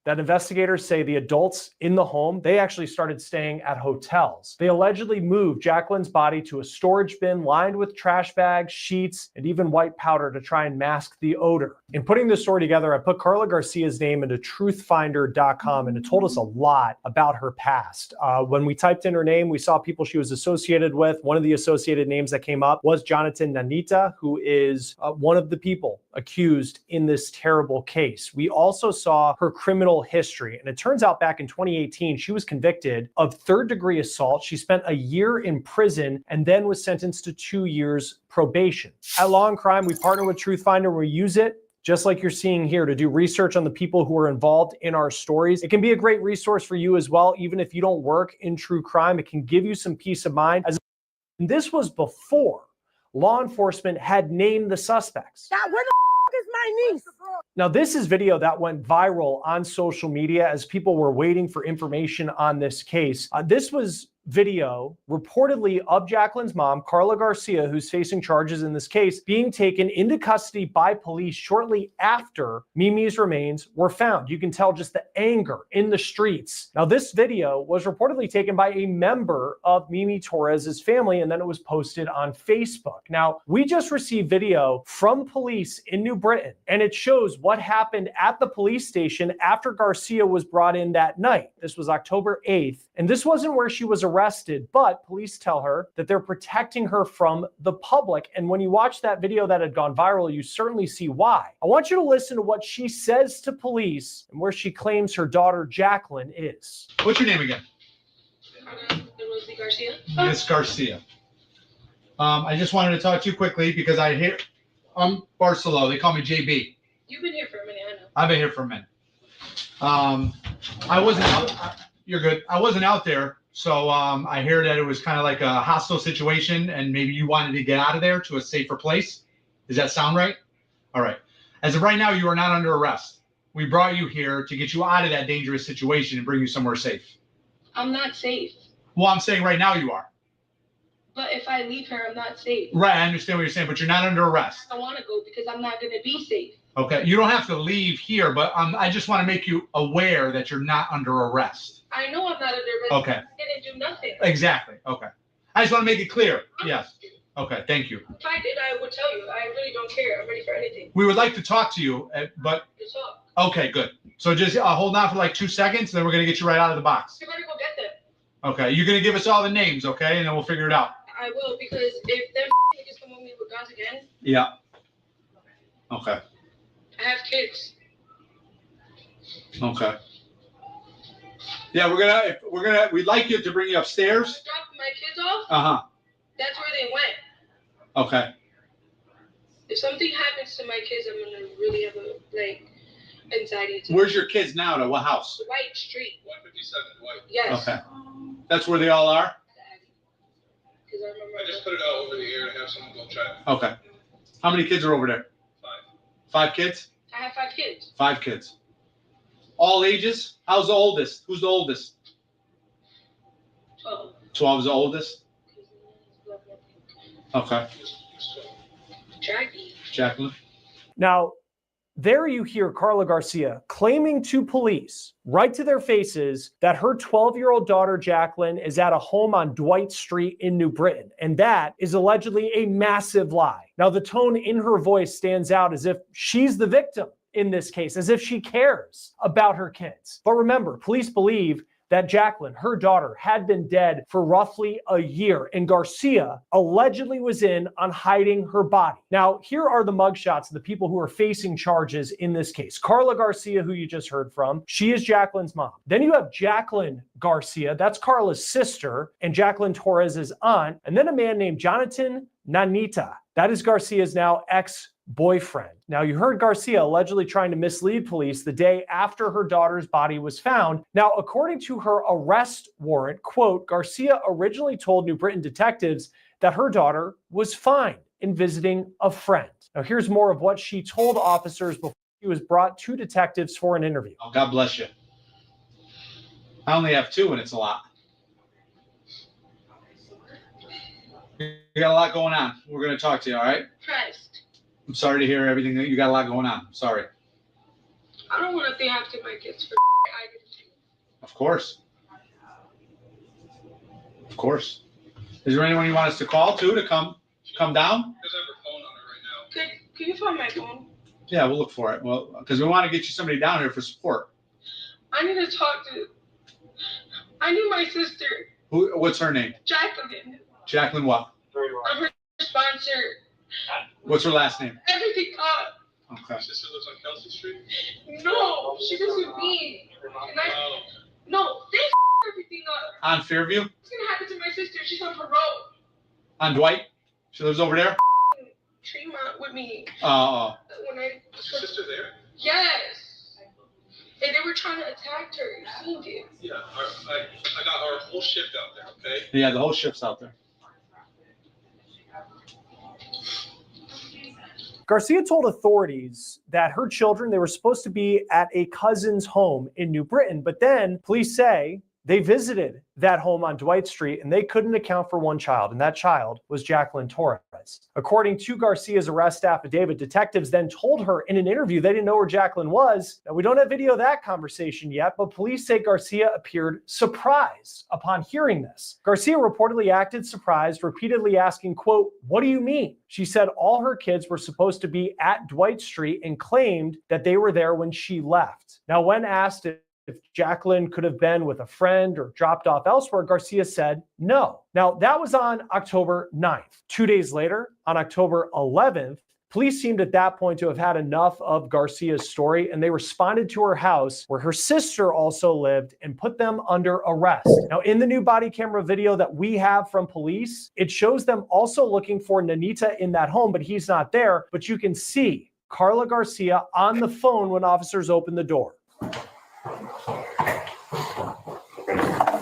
that investigators say the adults in the home, they actually started staying at hotels. They allegedly moved Jacqueline's body to a storage bin lined with trash bags, sheets, and even white powder to try and mask the odor. In putting this story together, I put Carla Garcia's name into truthfinder.com, and it told us a lot about her past. When we typed in her name, we saw people she was associated with. One of the associated names that came up was Jonathan Nanita, who is one of the people accused in this terrible case. We also saw her criminal history, and it turns out back in 2018, she was convicted of third-degree assault. She spent a year in prison and then was sentenced to 2 years probation. At Law and Crime, we partner with Truthfinder. We use it just like you're seeing here to do research on the people who are involved in our stories. It can be a great resource for you as well. Even if you don't work in true crime, it can give you some peace of mind. And this was before law enforcement had named the suspects. Now, where the f is my niece? Now, this is video that went viral on social media as people were waiting for information on this case. This was video reportedly of Jacqueline's mom, Carla Garcia, who's facing charges in this case, being taken into custody by police shortly after Mimi's remains were found. You can tell just the anger in the streets. Now, this video was reportedly taken by a member of Mimi Torres's family, and then it was posted on Facebook. Now, we just received video from police in New Britain, and it shows what happened at the police station after Garcia was brought in that night. This was October 8th, and this wasn't where she was arrested, but police tell her that they're protecting her from the public. And when you watch that video that had gone viral, you certainly see why. I want you to listen to what she says to police and where she claims her daughter Jacqueline is. What's your name again? Garcia. Miss Garcia. I just wanted to talk to you quickly because I'm Barcelo. They call me JB. You've been here for a minute, I know. I've been here for a minute. I wasn't out. You're good. I wasn't out there. So I hear that it was kind of like a hostile situation and maybe you wanted to get out of there to a safer place. Does that sound right? All right. As of right now, you are not under arrest. We brought you here to get you out of that dangerous situation and bring you somewhere safe. I'm not safe. Well, I'm saying right now you are. But if I leave her, I'm not safe. Right. I understand what you're saying, but you're not under arrest. I want to go because I'm not going to be safe. Okay. You don't have to leave here, but I just want to make you aware that you're not under arrest. I know I'm not under arrest. Okay. I didn't do nothing. Exactly. Okay. I just want to make it clear. Yes. Okay. Thank you. If I did, I would tell you. I really don't care. I'm ready for anything. We would like to talk to you, but. To talk. Okay, good. So just hold on for like 2 seconds, then we're going to get you right out of the box. You better go get them. Okay. You're going to give us all the names, okay? And then we'll figure it out. I will, because if them niggas come with me with guns again. Yeah. Okay. I have kids. Okay. Yeah, we'd like you to bring you upstairs. Drop my kids off. Uh-huh. That's where they went. Okay. If something happens to my kids, I'm gonna really have a anxiety attack. Where's your kids now? To what house? White Street. 157 White. Yes. Okay. That's where they all are? I just put it out over the air to have someone go check. Okay. How many kids are over there? 5. 5 kids? I have 5 kids. 5 kids. All ages? How's the oldest? Who's the oldest? 12. 12 is the oldest? Okay. Jacqueline. Now, there you hear Carla Garcia claiming to police, right to their faces, that her 12-year-old daughter, Jacqueline, is at a home on Dwight Street in New Britain. And that is allegedly a massive lie. Now, the tone in her voice stands out as if she's the victim in this case, as if she cares about her kids. But remember, police believe that Jacqueline, her daughter, had been dead for roughly a year, and Garcia allegedly was in on hiding her body. Now, here are the mugshots of the people who are facing charges in this case. Carla Garcia, who you just heard from, she is Jacqueline's mom. Then you have Jacqueline Garcia, that's Carla's sister, and Jacqueline Torres' aunt, and then a man named Jonathan Nanita. That is Garcia's now ex-boyfriend. Now, you heard Garcia allegedly trying to mislead police the day after her daughter's body was found. Now, according to her arrest warrant, quote, Garcia originally told New Britain detectives that her daughter was fine in visiting a friend. Now, here's more of what she told officers before she was brought to detectives for an interview. Oh, God bless you. I only have 2 and it's a lot. You got a lot going on. We're going to talk to you, all right? Pressed. I'm sorry to hear everything. You got a lot going on. Sorry. I don't want nothing happen to my kids for I did too. Of course. Of course. Is there anyone you want us to call to come down? Doesn't have her phone on her right now. Can you find my phone? Yeah, we'll look for it. Well, because we want to get you somebody down here for support. I need to talk to. I need my sister. What's her name? Jacqueline. Jacqueline what? I'm her sponsor. What's her last name? Everything up. Okay. Sister lives on Kelsey Street? No, she doesn't mean. And no, they everything up. On Fairview? What's gonna happen to my sister? She's on parole. On Dwight? She lives over there? Tremont with me. Oh. When I Is your sister there? Yes. And they were trying to attack her. You seen it? Yeah. I got our whole shift out there, okay? Yeah, the whole shift's out there. Garcia told authorities that her children, they were supposed to be at a cousin's home in New Britain, but then police say they visited that home on Dwight Street and they couldn't account for one child, and that child was Jacqueline Torres. According to Garcia's arrest affidavit, detectives then told her in an interview they didn't know where Jacqueline was. Now, we don't have video of that conversation yet, but police say Garcia appeared surprised upon hearing this. Garcia reportedly acted surprised, repeatedly asking, quote, "What do you mean?" She said all her kids were supposed to be at Dwight Street and claimed that they were there when she left. Now, when asked if Jacqueline could have been with a friend or dropped off elsewhere, Garcia said no. Now, that was on October 9th. 2 days later, on October 11th, police seemed at that point to have had enough of Garcia's story, and they responded to her house where her sister also lived and put them under arrest. Now, in the new body camera video that we have from police, it shows them also looking for Nanita in that home, but he's not there. But you can see Carla Garcia on the phone when officers open the door.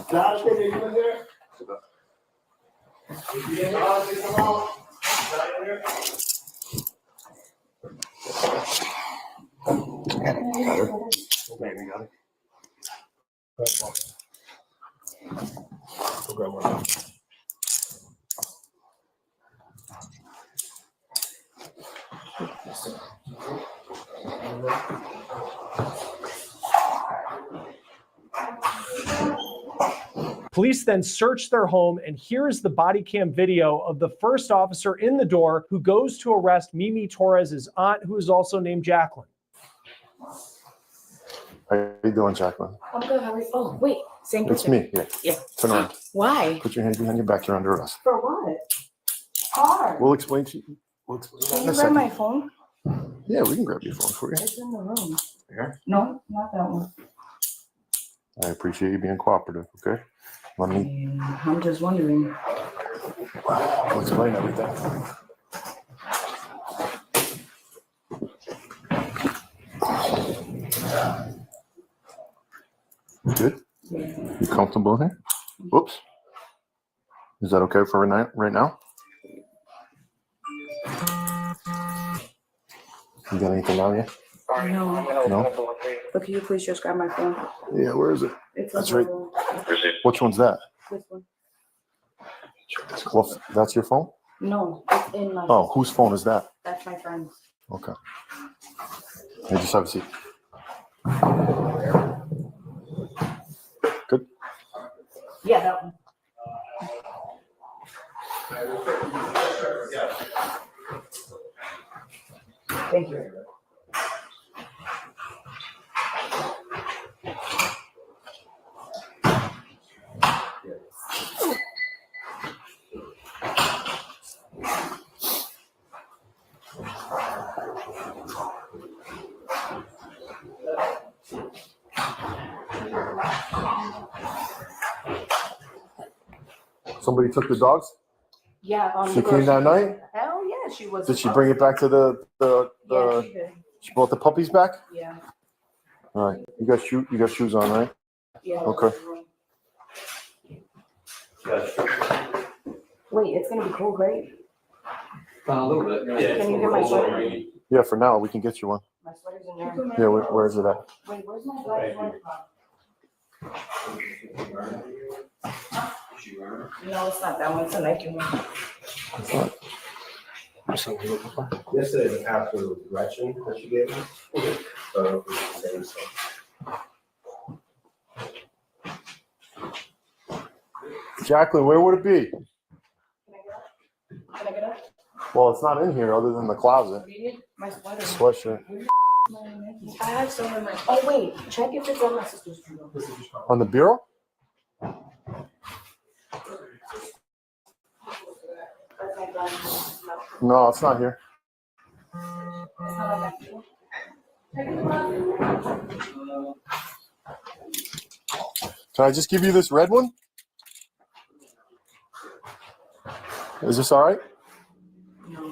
Jonathan, are you in there? Police then search their home, and here's the body cam video of the first officer in the door who goes to arrest Mimi Torres' aunt, who is also named Jacqueline. How you doing, Jacqueline? I'm good. How are you? Oh, wait. Same It's picture. me, yeah. Yeah. Turn around. Why? Put your hands behind your back. You're under arrest. For what? Hard. We'll explain to you. We'll explain Can in you a grab second. my phone? Yeah, we can grab your phone for you. It's in the room. Here. No, not that one. I appreciate you being cooperative, okay? Let me, I'm just wondering. I'll explain everything. Good? You comfortable here? Whoops. Is that okay for right now? You got anything on you? No. No? But can you please just grab my phone? Yeah, where is it? It's That's like right. Which one's that? This one. Well, that's your phone? No, it's in my. Oh, whose phone is that? That's my friend's. Okay. Hey, just have a seat. Good? Yeah, that one. Thank you. Somebody took the dogs? Yeah. She came that night? Hell yeah, she was. Did she bring it back to Yeah, she did. she brought the puppies back? Yeah. All right. You got shoes on, right? Yeah. Okay. Wait, it's gonna be cold, right? A little bit. Yeah. Can you get my sweater? Yeah, for now we can get you one. My sweater's in there. Yeah, where is it at? Wait, where's my black sweater from? No, it's not that one. It's a Nike one. Yesterday was after Gretchen that she gave me. So it's the same stuff. Jacqueline, where would it be? Can I get up? Well, it's not in here other than the closet. My sweater. Sweatshirt. I have some in my. Oh wait, check if it's on my sister's bureau. On the bureau? No, it's not here. Can I just give you this red one? Is this all right? No.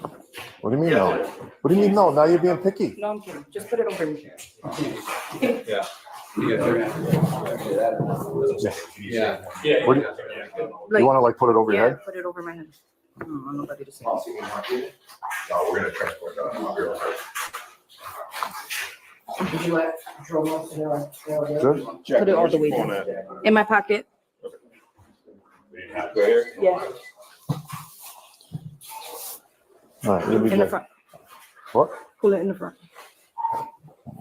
What do you mean no? What do you mean no? Now you're being picky. No, I'm kidding. Just put it over me. Yeah. Yeah. What do you want to like put it over your head? Put it over my head. I don't want nobody to see. No, we're gonna transport that. Did you like draw most of it? Good. Put it all the way down. In my pocket. Yeah. All right, here we In the go. front. What? Pull it in the front.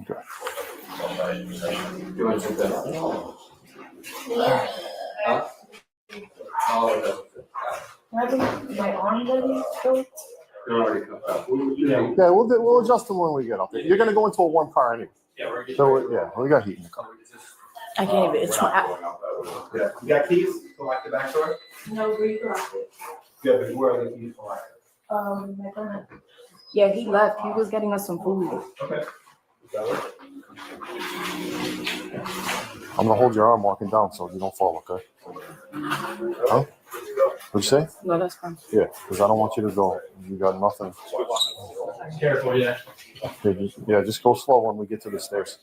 Okay. My arm ready? Yeah, we'll adjust them when we get up there. You're gonna go into a warm car anyway. So yeah, we got heat in the car. I can't even. It's my. Yeah. You got keys to like the back door? No, where you locked it? Yeah, but where are the keys for? My friend. Yeah, he left. He was getting us some food. Okay. I'm gonna hold your arm walking down so you don't fall, okay? Huh? What'd you say? No, that's fine. Yeah, because I don't want you to go. You got nothing. Careful, yeah. Yeah, just go slow when we get to the stairs.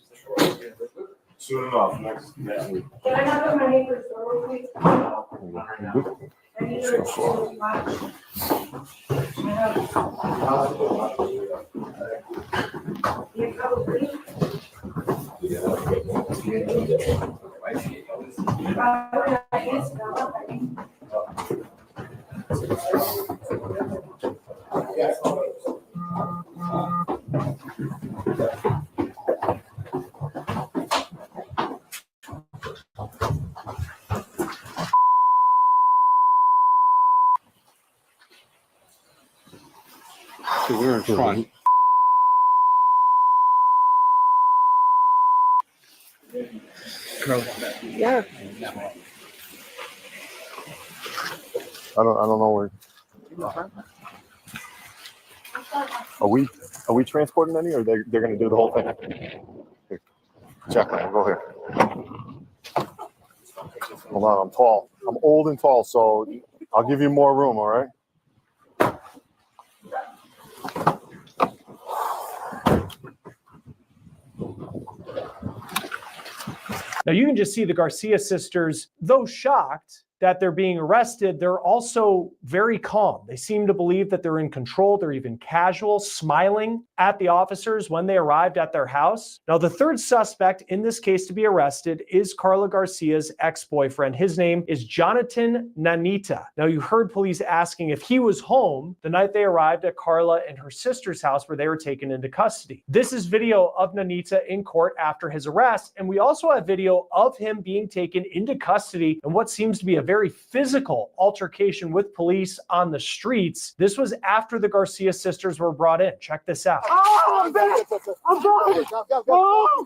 Soon enough, next week. Can I have my neighbor's door, please? Just go slow. Yeah, probably. So we're in front. Yeah. I don't know where. Are we transporting any, or they're gonna do the whole thing? Here. Jacqueline, go here. Hold on, I'm tall. I'm old and tall, so I'll give you more room. All right. Now you can just see the Garcia sisters, though shocked that they're being arrested, they're also very calm. They seem to believe that they're in control. They're even casual, smiling at the officers when they arrived at their house. Now, the third suspect in this case to be arrested is Carla Garcia's ex-boyfriend. His name is Jonathan Nanita. Now, you heard police asking if he was home the night they arrived at Carla and her sister's house where they were taken into custody. This is video of Nanita in court after his arrest, and we also have video of him being taken into custody in what seems to be a very physical altercation with police on the streets. This was after the Garcia sisters were brought in. Check this out. Oh, I'm back! I'm back! Oh!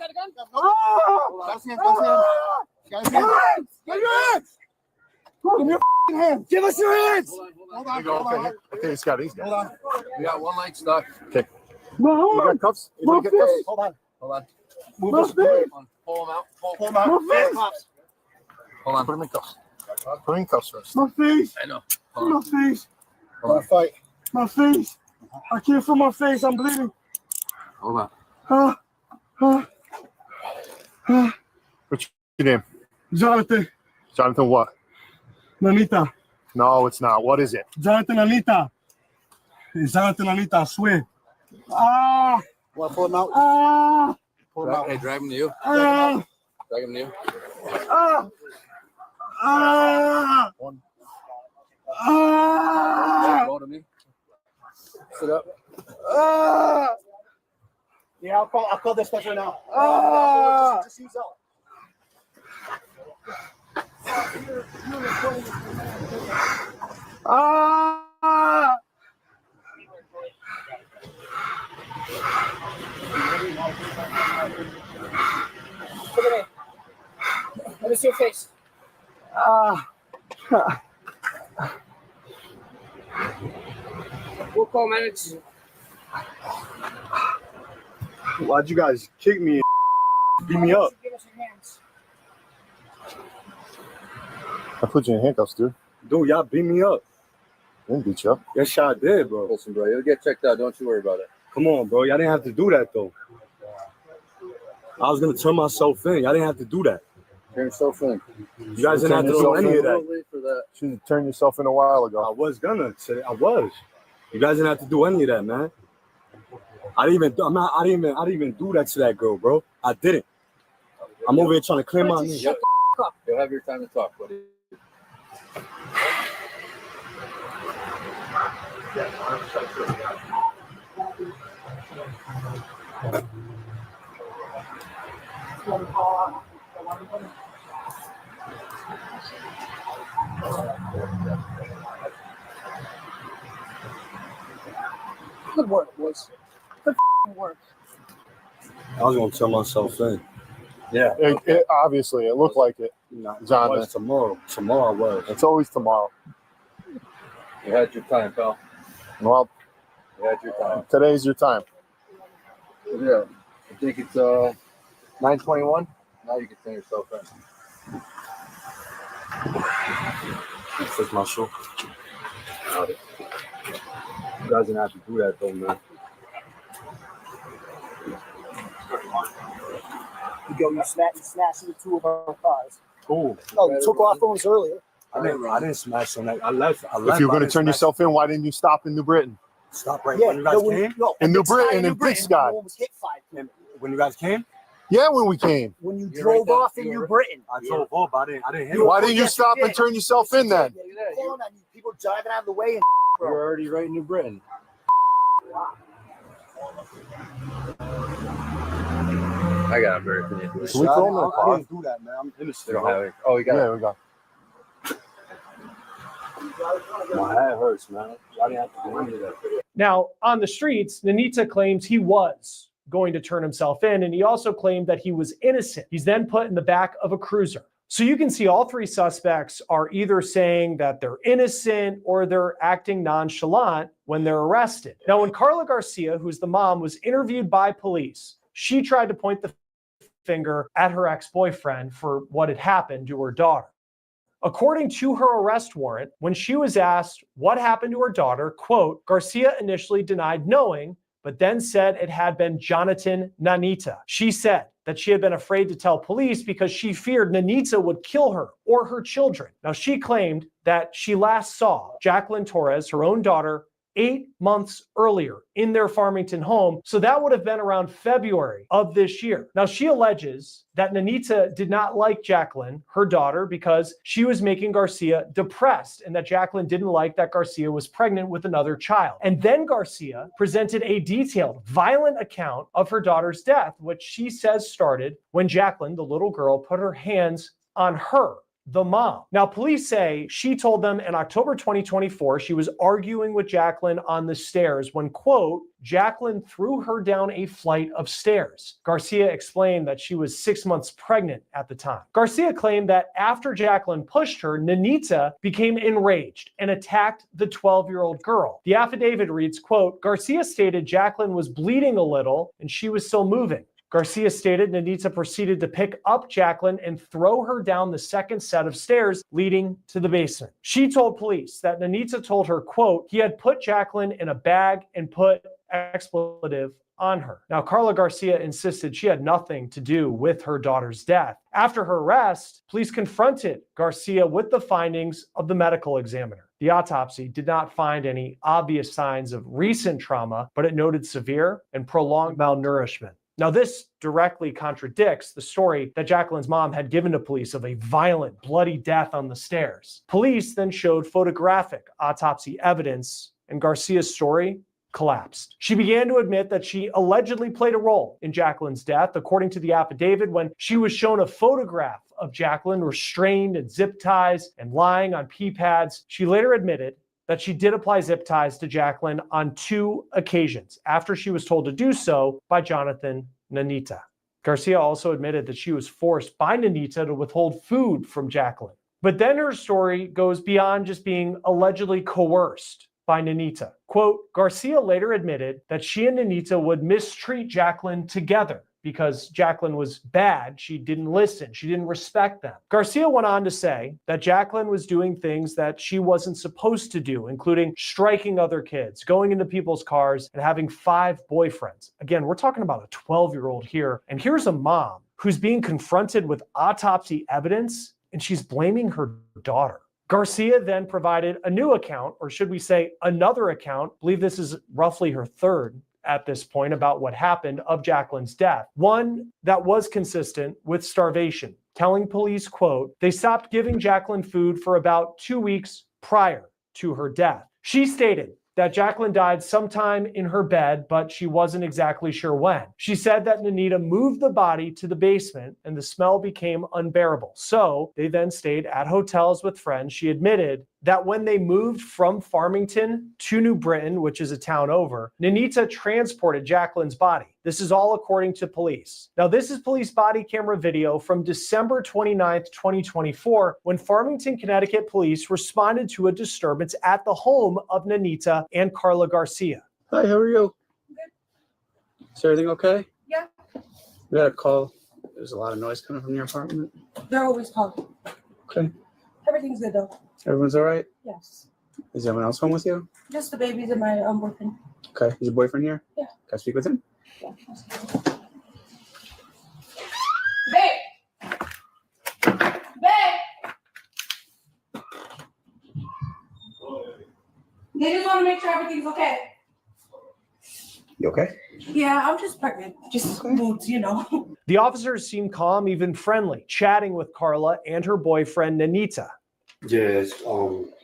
Get your hands! Give me your hands! Give us your hands! Hold on. Okay, Scott, he's Hold on. We got one leg stuck. Okay. No, You got cuffs? my You got cuffs? face! Hold on. Move My this. face! Pull them out. Pull them out. My face! Hold on. Put them in cuffs. Put them in cuffs first. My face! I know. My face! Hold on. My face! I can't feel my face. I'm bleeding. Hold on. What's your name? Jonathan. Jonathan what? Nanita. No, it's not. What is it? Jonathan Nanita. It's Jonathan Nanita, I swear. Ah! Want to pull him out? Ah! Pull him out. Hey, drag him to you. Ah! Drag him to you. Ah! Ah! One. Ah! Go to me. Sit up. Ah! Yeah, I'll call this special now. Ah! Just use up. Ah! Look at me. Let me see your face. We'll call medics. Why'd you guys kick me and beat me up? Give us your hands. I put you in handcuffs, dude. Dude, y'all beat me up. I didn't beat you up. Yes, y'all did, bro. Listen, bro, you'll get checked out. Don't you worry about it. Come on, bro. Y'all didn't have to do that, though. I was going to turn myself in. Y'all didn't have to do that. Turn yourself in. You guys didn't have to do any of that. Wait for that. Should have turned yourself in a while ago. I was gonna say I was. You guys didn't have to do any of that, man. I didn't even do that to that girl, bro. I didn't. I'm over here trying to clear my name. Yep. You'll have your time to talk, buddy. Good work, boys. Good work. I was gonna turn myself in. Yeah. Obviously, it looked like it. Jonathan. Tomorrow was. It's always tomorrow. You had your time, pal. Well, You had your time. today's your time. Yeah. I think it's 9:21. Now you can turn yourself in. Fix my shoe. You guys didn't have to do that, though, man. Yo, you snatched into two of our cars. Cool. No, you took our phones earlier. I didn't smash on that. I left. If you're going to turn yourself in, why didn't you stop in New Britain? Stop right Yeah, when you guys came. In New Britain, in Big Sky. You almost hit 5 people. When you guys came, Yeah, when we came. When you You're drove right off there. in You're New right. Britain. I drove off. I didn't hit. Why him. didn't you Yes, stop you and did. turn yourself in then? Calling on you, people driving out of the way and You're already right in New Britain. I got a bird for you. Can we throw him in the I car? didn't do that, man. I'm innocent. They don't have it. Oh, you got Yeah, it. we got. My head hurts, man. I didn't have to do any of that. Now, on the streets, Nanita claims he was going to turn himself in, and he also claimed that he was innocent. He's then put in the back of a cruiser. So you can see all three suspects are either saying that they're innocent or they're acting nonchalant when they're arrested. Now, when Carla Garcia, who's the mom, was interviewed by police, she tried to point the finger at her ex-boyfriend for what had happened to her daughter. According to her arrest warrant, when she was asked what happened to her daughter, quote, Garcia initially denied knowing, but then said it had been Jonathan Nanita. She said that she had been afraid to tell police because she feared Nanita would kill her or her children. Now, she claimed that she last saw Jacqueline Torres, her own daughter, 8 months earlier in their Farmington home. So that would have been around February of this year. Now, she alleges that Nanita did not like Jacqueline, her daughter, because she was making Garcia depressed and that Jacqueline didn't like that Garcia was pregnant with another child. And then Garcia presented a detailed, violent account of her daughter's death, which she says started when Jacqueline, the little girl, put her hands on her, the mom. Now, police say she told them in October 2024, she was arguing with Jacqueline on the stairs when, quote, Jacqueline threw her down a flight of stairs. Garcia explained that she was 6 months pregnant at the time. Garcia claimed that after Jacqueline pushed her, Nanita became enraged and attacked the 12-year-old girl. The affidavit reads, quote, Garcia stated Jacqueline was bleeding a little and she was still moving. Garcia stated Nanita proceeded to pick up Jacqueline and throw her down the second set of stairs leading to the basement. She told police that Nanita told her, quote, he had put Jacqueline in a bag and put expletive on her. Now, Carla Garcia insisted she had nothing to do with her daughter's death. After her arrest, police confronted Garcia with the findings of the medical examiner. The autopsy did not find any obvious signs of recent trauma, but it noted severe and prolonged malnourishment. Now, this directly contradicts the story that Jacqueline's mom had given to police of a violent, bloody death on the stairs. Police then showed photographic autopsy evidence, and Garcia's story collapsed. She began to admit that she allegedly played a role in Jacqueline's death, according to the affidavit, when she was shown a photograph of Jacqueline restrained in zip ties and lying on pee pads. She later admitted that she did apply zip ties to Jacqueline on 2 occasions after she was told to do so by Jonathan Nanita. Garcia also admitted that she was forced by Nanita to withhold food from Jacqueline. But then her story goes beyond just being allegedly coerced by Nanita. Quote, Garcia later admitted that she and Nanita would mistreat Jacqueline together because Jacqueline was bad. She didn't listen. She didn't respect them. Garcia went on to say that Jacqueline was doing things that she wasn't supposed to do, including striking other kids, going into people's cars, and having 5 boyfriends. Again, we're talking about a 12-year-old here. And here's a mom who's being confronted with autopsy evidence, and she's blaming her daughter. Garcia then provided a new account, or should we say another account, I believe this is roughly her third at this point, about what happened of Jacqueline's death. One that was consistent with starvation, telling police, quote, they stopped giving Jacqueline food for about 2 weeks prior to her death. She stated that Jacqueline died sometime in her bed, but she wasn't exactly sure when. She said that Nanita moved the body to the basement and the smell became unbearable. So they then stayed at hotels with friends. She admitted that when they moved from Farmington to New Britain, which is a town over, Nanita transported Jacqueline's body. This is all according to police. Now, this is police body camera video from December 29th, 2024, when Farmington, Connecticut police responded to a disturbance at the home of Nanita and Carla Garcia. Hi, how are you? Good. Is everything okay? Yeah. We got a call. There's a lot of noise coming from your apartment. They're always calling. Okay. Everything's good though. Everyone's all right? Yes. Is anyone else home with you? Just the babies and my boyfriend. Okay. Is your boyfriend here? Yeah. Can I speak with him? Yeah. Babe! Babe! They just want to make sure everything's okay. You okay? Yeah, I'm just pregnant. Just moods, you know. The officers seemed calm, even friendly, chatting with Carla and her boyfriend, Nanita. Yeah,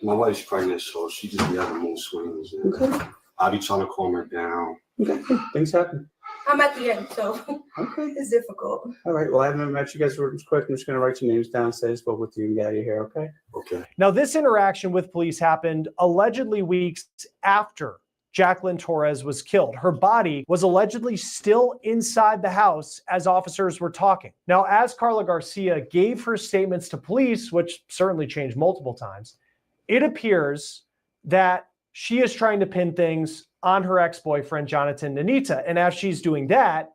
my wife's pregnant, so she just be having mood swings. Okay. I'll be trying to calm her down. Okay. Things happen. I'm at the end, so okay. It's difficult. All right. Well, I haven't met you guys real quick. I'm just going to write your names down, say I spoke with you, and get out of here, okay? Okay. Now, this interaction with police happened allegedly weeks after Jacqueline Torres was killed. Her body was allegedly still inside the house as officers were talking. Now, as Carla Garcia gave her statements to police, which certainly changed multiple times, it appears that she is trying to pin things on her ex-boyfriend, Jonathan Nanita. And as she's doing that,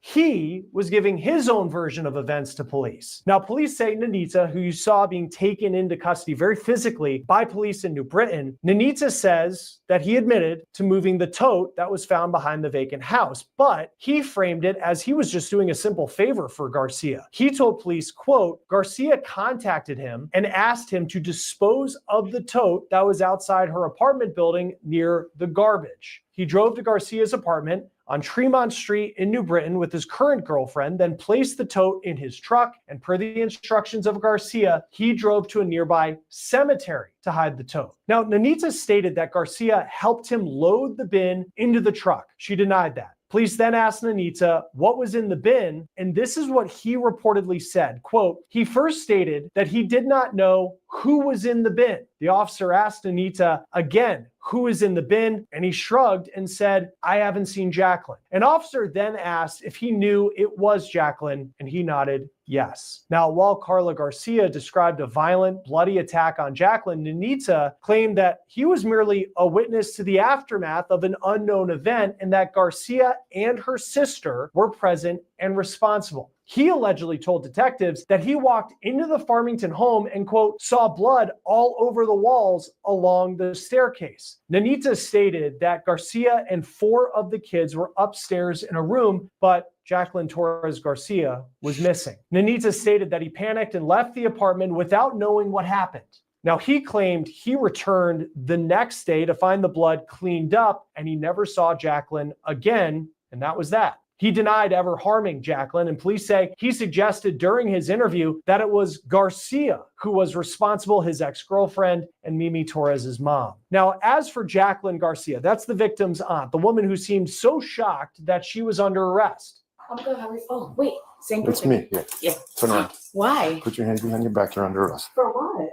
He was giving his own version of events to police. Now, police say Nanita, who you saw being taken into custody very physically by police in New Britain, Nanita says that he admitted to moving the tote that was found behind the vacant house, but he framed it as he was just doing a simple favor for Garcia. He told police, quote, Garcia contacted him and asked him to dispose of the tote that was outside her apartment building near the garbage. He drove to Garcia's apartment on Tremont Street in New Britain with his current girlfriend, then placed the tote in his truck, and per the instructions of Garcia, he drove to a nearby cemetery to hide the tote. Now, Nanita stated that Garcia helped him load the bin into the truck. She denied that. Police then asked Nanita what was in the bin, and this is what he reportedly said. Quote, he first stated that he did not know who was in the bin. The officer asked Nanita again, who is in the bin? And he shrugged and said, I haven't seen Jacqueline. An officer then asked if he knew it was Jacqueline, and he nodded yes. Now, while Carla Garcia described a violent, bloody attack on Jacqueline, Nanita claimed that he was merely a witness to the aftermath of an unknown event and that Garcia and her sister were present and responsible. He allegedly told detectives that he walked into the Farmington home and, quote, saw blood all over the walls along the staircase. Nanita stated that Garcia and 4 of the kids were upstairs in a room, but Jacqueline Torres Garcia was missing. Nanita stated that he panicked and left the apartment without knowing what happened. Now, he claimed he returned the next day to find the blood cleaned up, and he never saw Jacqueline again, and that was that. He denied ever harming Jacqueline, and police say he suggested during his interview that it was Garcia who was responsible, his ex-girlfriend and Mimi Torres's mom. Now, as for Jacqueline Garcia, that's the victim's aunt, the woman who seemed so shocked that she was under arrest. I'm good. How are you? Oh, wait. Same It's person. me. Yeah. Yeah. Turn around. Why? Put your hands behind your back. You're under arrest. For what?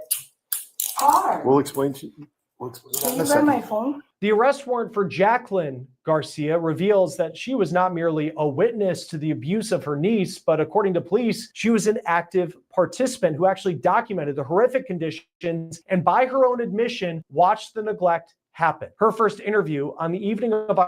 Hard. We'll explain to you. We'll explain that Can in you a grab second. my phone? The arrest warrant for Jacqueline Garcia reveals that she was not merely a witness to the abuse of her niece, but according to police, she was an active participant who actually documented the horrific conditions and, by her own admission, watched the neglect happen. Her first interview on the evening of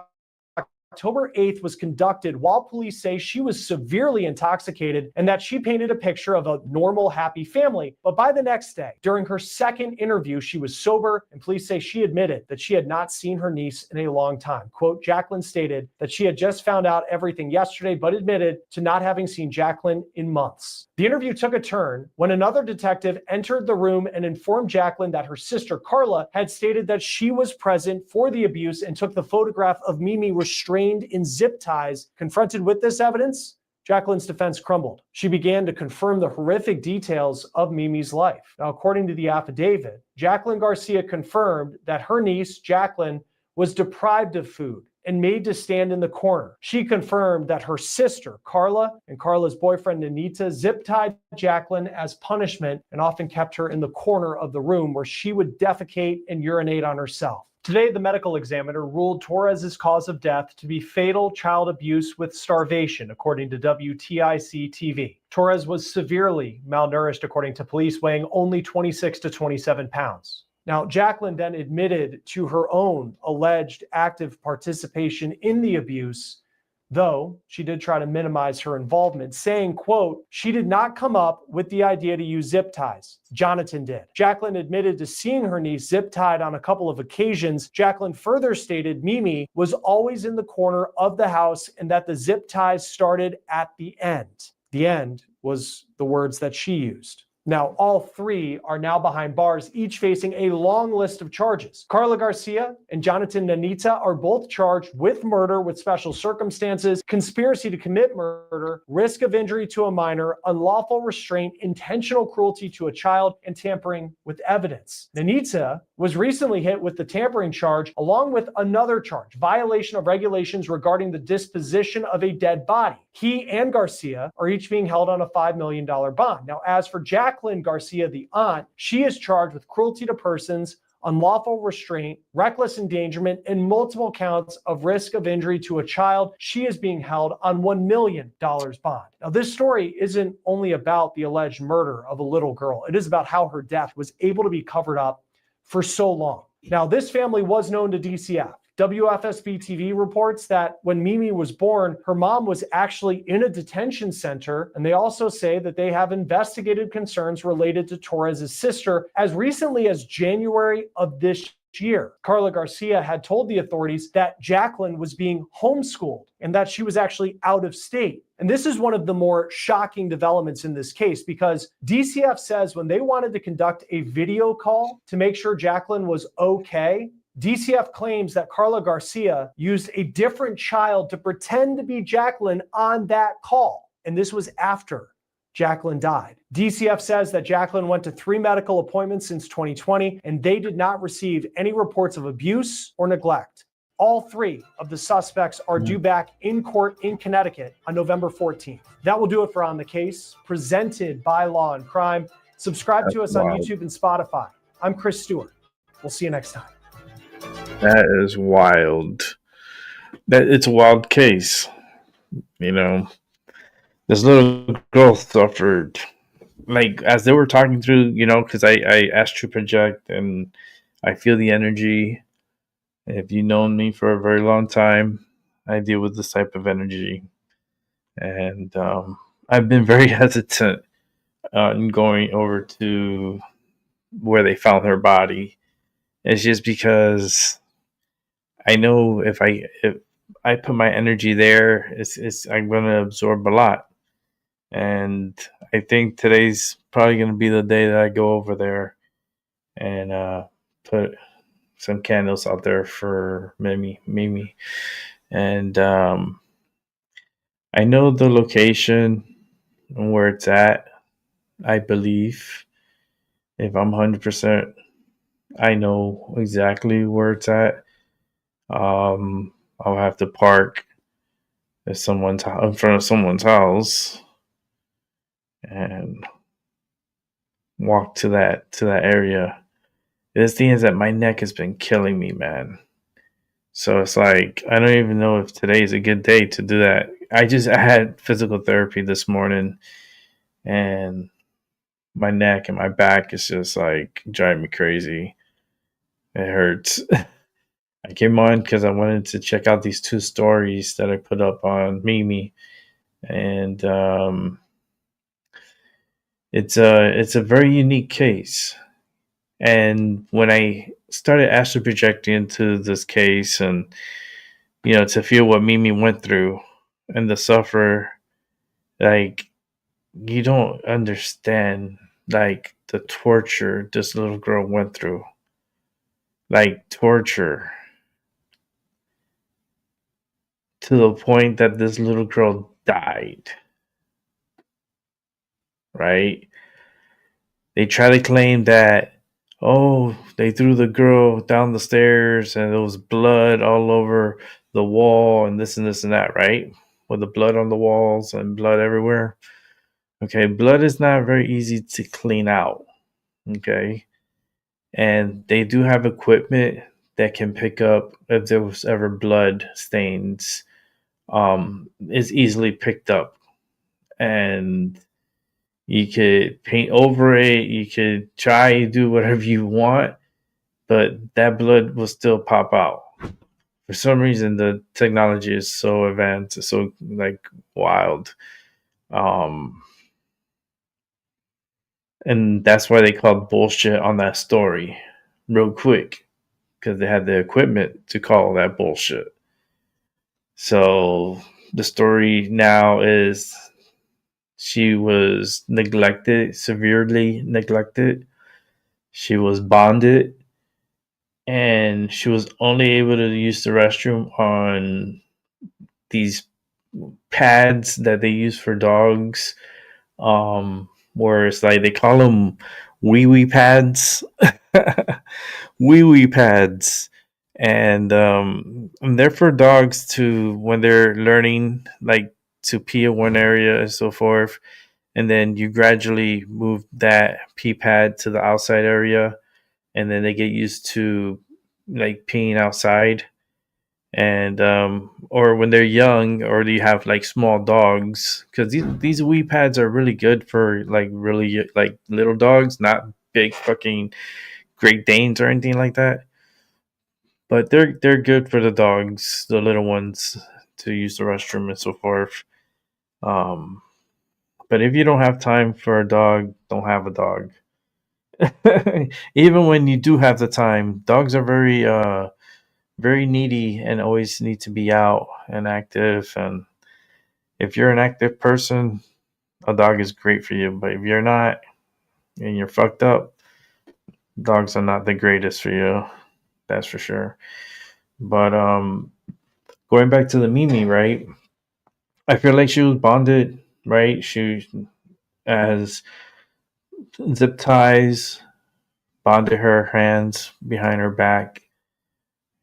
October 8th was conducted while police say she was severely intoxicated and that she painted a picture of a normal, happy family. But by the next day, during her second interview, she was sober, and police say she admitted that she had not seen her niece in a long time. Quote, Jacqueline stated that she had just found out everything yesterday, but admitted to not having seen Jacqueline in months. The interview took a turn when another detective entered the room and informed Jacqueline that her sister Carla had stated that she was present for the abuse and took the photograph of Mimi restrained in zip ties. Confronted with this evidence, Jacqueline's defense crumbled. She began to confirm the horrific details of Mimi's life. Now, according to the affidavit, Jacqueline Garcia confirmed that her niece, Jacqueline, was deprived of food and made to stand in the corner. She confirmed that her sister, Carla, and Carla's boyfriend, Nanita, zip-tied Jacqueline as punishment and often kept her in the corner of the room where she would defecate and urinate on herself. Today, the medical examiner ruled Torres's cause of death to be fatal child abuse with starvation, according to WTIC TV. Torres was severely malnourished, according to police, weighing only 26 to 27 pounds. Now, Jacqueline then admitted to her own alleged active participation in the abuse, though she did try to minimize her involvement, saying, quote, she did not come up with the idea to use zip ties. Jonathan did. Jacqueline admitted to seeing her niece zip tied on a couple of occasions. Jacqueline further stated Mimi was always in the corner of the house and that the zip ties started at the end. The end was the words that she used. Now, all 3 are now behind bars, each facing a long list of charges. Carla Garcia and Jonathan Nanita are both charged with murder with special circumstances, conspiracy to commit murder, risk of injury to a minor, unlawful restraint, intentional cruelty to a child, and tampering with evidence. Nanita was recently hit with the tampering charge, along with another charge, violation of regulations regarding the disposition of a dead body. He and Garcia are each being held on a $5 million bond. Now, as for Jacqueline Garcia, the aunt, she is charged with cruelty to persons, unlawful restraint, reckless endangerment, and multiple counts of risk of injury to a child. She is being held on $1 million bond. Now, this story isn't only about the alleged murder of a little girl. It is about how her death was able to be covered up for so long. Now, this family was known to DCF. WFSB TV reports that when Mimi was born, her mom was actually in a detention center, and they also say that they have investigated concerns related to Torres' sister as recently as January of this year. Carla Garcia had told the authorities that Jacqueline was being homeschooled and that she was actually out of state. And this is one of the more shocking developments in this case, because DCF says when they wanted to conduct a video call to make sure Jacqueline was okay, DCF claims that Carla Garcia used a different child to pretend to be Jacqueline on that call. And this was after Jacqueline died. DCF says that Jacqueline went to 3 medical appointments since 2020, and they did not receive any reports of abuse or neglect. All 3 of the suspects are due back in court in Connecticut on November 14th. That will do it for On the Case, presented by Law and Crime. Subscribe to us on YouTube and Spotify. I'm Chris Stewart. We'll see you next time. That is wild. It's a wild case. You know, this little girl suffered, like, as they were talking through, you know, because I asked to project, and I feel the energy. If you've known me for a very long time, I deal with this type of energy. And I've been very hesitant in going over to where they found her body. It's just because I know if I put my energy there, I'm going to absorb a lot. And I think today's probably going to be the day that I go over there and put some candles out there for Mimi. And I know the location and where it's at. I believe, if I'm 100%, I know exactly where it's at. I'll have to park in front of someone's house and walk to that area. The thing is that my neck has been killing me, man. So it's like, I don't even know if today is a good day to do that. I had physical therapy this morning, and my neck and my back is just like driving me crazy. It hurts. I came on because I wanted to check out these 2 stories that I put up on Mimi, and it's a very unique case. And when I started astral projecting into this case, and you know, to feel what Mimi went through and the suffer, like, you don't understand, like, the torture this little girl went through. Like, torture to the point that this little girl died. Right? They try to claim that, oh, they threw the girl down the stairs and there was blood all over the wall and this and that, right? With the blood on the walls and blood everywhere. Okay, blood is not very easy to clean out. Okay. And they do have equipment that can pick up if there was ever blood stains. Is easily picked up. And you could paint over it. You could try to do whatever you want, but that blood will still pop out. For some reason, the technology is so advanced, it's so like wild. And that's why they called bullshit on that story real quick, because they had the equipment to call that bullshit. So the story now is she was neglected, severely neglected. She was bonded, and she was only able to use the restroom on these pads that they use for dogs, where it's like they call them wee pads. Wee pads. And they're for dogs to, when they're learning, like, to pee in one area and so forth, and then you gradually move that pee pad to the outside area, and then they get used to, like, peeing outside. And or when they're young, or you have like small dogs, because these wee pads are really good for like really like little dogs, not big fucking Great Danes or anything like that. but they're good for the dogs, the little ones, to use the restroom and so forth. But if you don't have time for a dog, don't have a dog. Even when you do have the time, dogs are very needy and always need to be out and active. And if you're an active person, a dog is great for you. But if you're not and you're fucked up, dogs are not the greatest for you. That's for sure. But going back to the Mimi, right? I feel like she was bonded, right? She has zip ties, bonded her hands behind her back,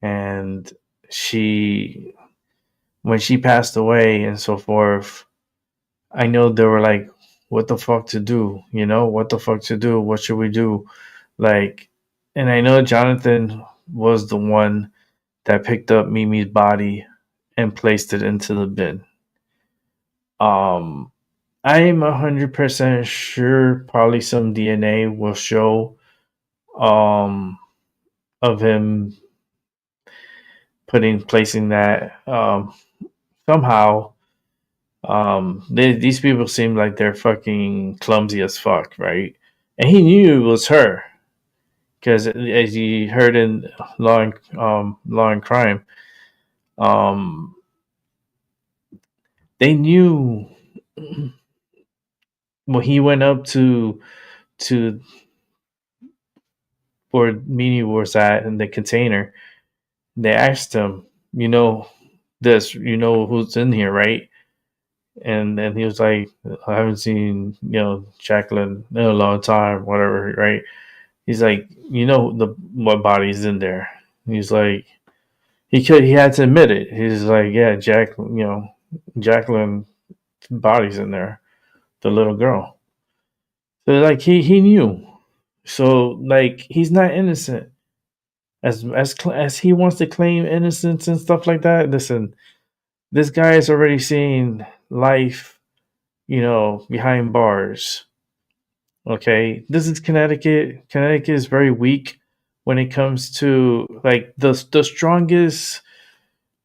and she, when she passed away and so forth, I know they were like, what the fuck to do? You know, what the fuck to do? What should we do? Like, and I know Jonathan was the one that picked up Mimi's body and placed it into the bin. I am 100% sure probably some DNA will show of him placing that somehow. These people seem like they're fucking clumsy as fuck, right? And he knew it was her because, as you heard in Law and Crime, they knew when he went up to where Mimi was at in the container. They asked him, you know, who's in here, right? And then he was like, I haven't seen, Jacqueline in a long time, whatever, right? He's like, what body's in there? He's like, he had to admit it. He's like, yeah, Jacqueline body's in there, the little girl. So like he knew. So like he's not innocent. As he wants to claim innocence and stuff like that. Listen, this guy is already seeing life, behind bars. Okay, this is Connecticut. Connecticut is very weak when it comes to like the strongest.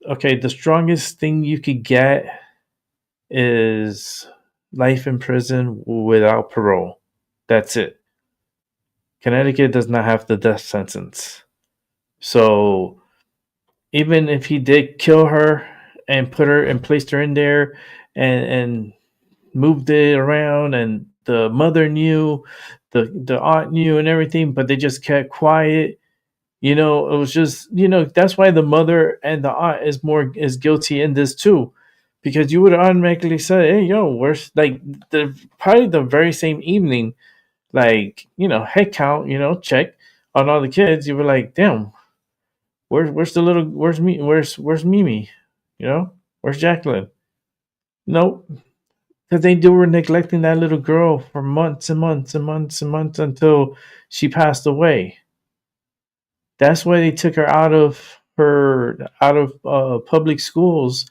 Okay, the strongest thing you could get is life in prison without parole. That's it. Connecticut does not have the death sentence. So even if he did kill her and put her and placed her in there and moved it around, and the mother knew, the aunt knew and everything, but they just kept quiet. It was just, that's why the mother and the aunt is guilty in this too. Because you would automatically say, hey, yo, where's like probably the very same evening, like, head count, check on all the kids. You were like, damn, where's Mimi? Where's Jacqueline? Nope. Because they were neglecting that little girl for months and months and months and months until she passed away. That's why they took her out of public schools,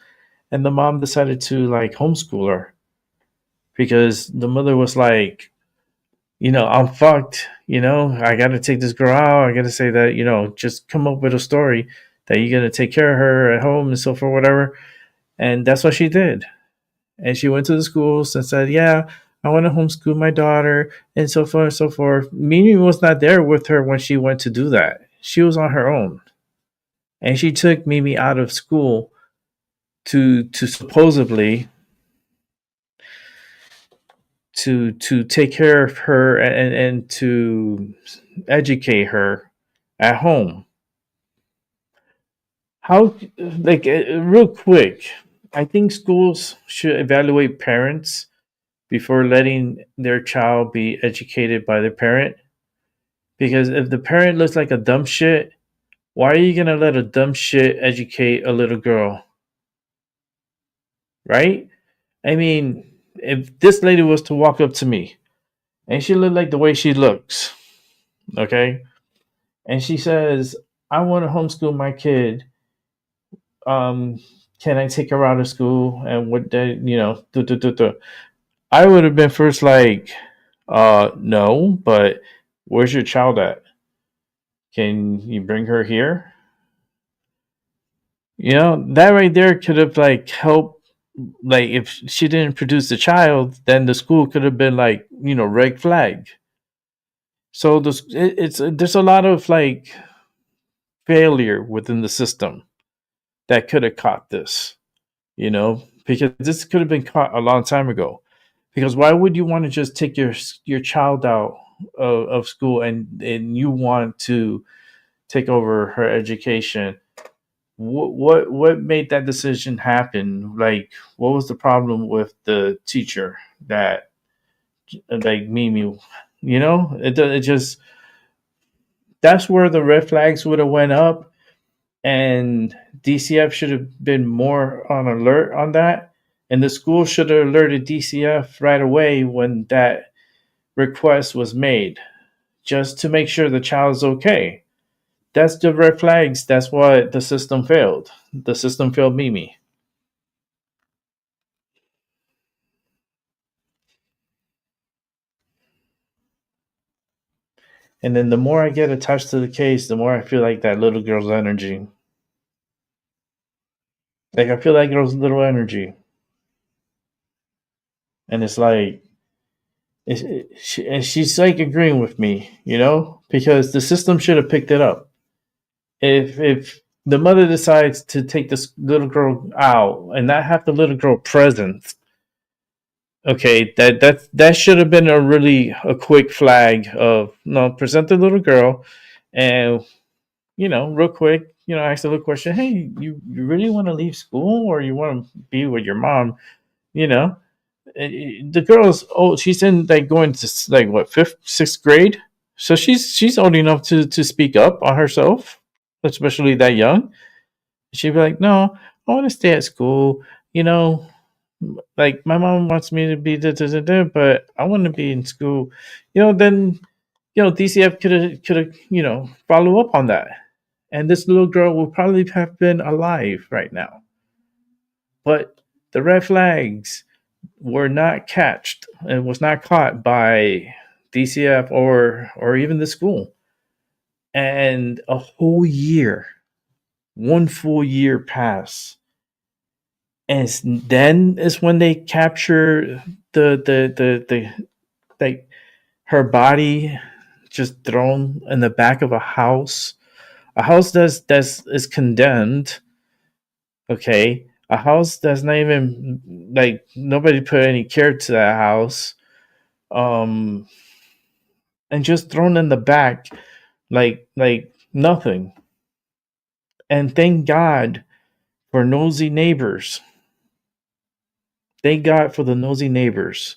and the mom decided to like homeschool her because the mother was like, I'm fucked. I got to take this girl out. I got to say that, just come up with a story that you're going to take care of her at home and so forth, whatever. And that's what she did. And she went to the schools and said, yeah, I want to homeschool my daughter and so forth and so forth. Mimi was not there with her when she went to do that. She was on her own. And she took Mimi out of school to supposedly to take care of her and to educate her at home. How, like, real quick, I think schools should evaluate parents before letting their child be educated by their parent. Because if the parent looks like a dumb shit, why are you going to let a dumb shit educate a little girl? Right? I mean, if this lady was to walk up to me and she looked like the way she looks, okay? And she says, I want to homeschool my kid. Can I take her out of school? And what day, I would have been first like, no, but where's your child at? Can you bring her here? You know, that right there could have like helped. Like if she didn't produce the child, then the school could have been like, red flag. So there's a lot of like failure within the system that could have caught this, because this could have been caught a long time ago. Because why would you want to just take your child out of school and you want to take over her education? What made that decision happen? Like, what was the problem with the teacher that like Mimi? It just, that's where the red flags would have went up, and DCF should have been more on alert on that, and the school should have alerted DCF right away when that request was made, just to make sure the child is okay. That's the red flags. That's why the system failed. The system failed Mimi. And then the more I get attached to the case, the more I feel like that little girl's energy. Like, I feel that girl's little energy. And it's like, and she's like agreeing with me, because the system should have picked it up. If the mother decides to take this little girl out and not have the little girl present, okay, that should have been a quick flag of, no, present the little girl, and real quick, ask the little question, hey, you really want to leave school or you want to be with your mom? The girl's old. She's in like going to like what, fifth, sixth grade, so she's old enough to speak up on herself, especially that young. She'd be like, no, I want to stay at school. Like my mom wants me to be but I want to be in school. Then DCF could have follow up on that, and this little girl will probably have been alive right now. But the red flags were not catched and was not caught by DCF or even the school. And a whole year, one full year passed. And then is when they capture the like her body just thrown in the back of a house that's is condemned. Okay, a house that's not even like nobody put any care to that house, and just thrown in the back like nothing. And thank God for nosy neighbors. Thank God for the nosy neighbors,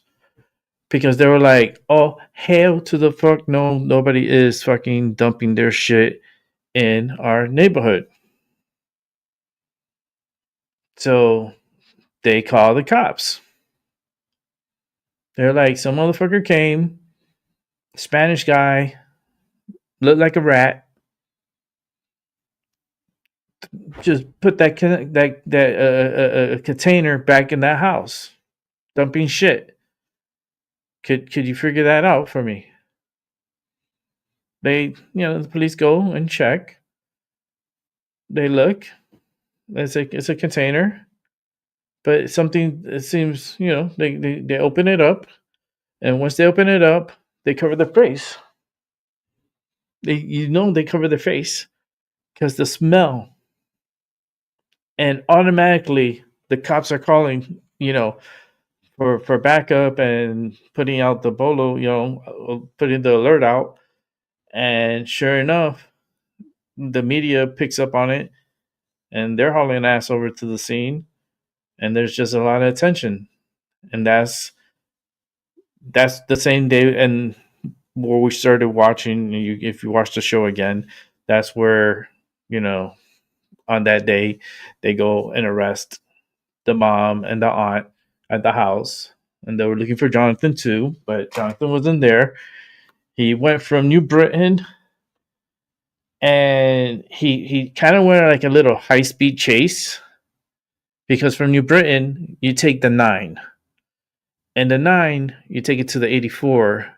because they were like, oh, hell to the fuck no, nobody is fucking dumping their shit in our neighborhood. So they call the cops. They're like, some motherfucker came, Spanish guy, looked like a rat, just put that container back in that house, dumping shit. Could you figure that out for me? They, the police go and check. They look. It's a container, but something, it seems, they open it up, and once they open it up, they cover their face. They cover their face because the smell, and automatically the cops are calling, for backup and putting out the bolo, putting the alert out. And sure enough, the media picks up on it, and they're hauling ass over to the scene, and there's just a lot of attention. And that's the same day, and where we started watching. If you watch the show again, that's where on that day they go and arrest the mom and the aunt at the house, and they were looking for Jonathan too, but Jonathan wasn't there. He went from New Britain, and he kind of went like a little high speed chase, because from New Britain you take the 9, and the 9 you take it to the 84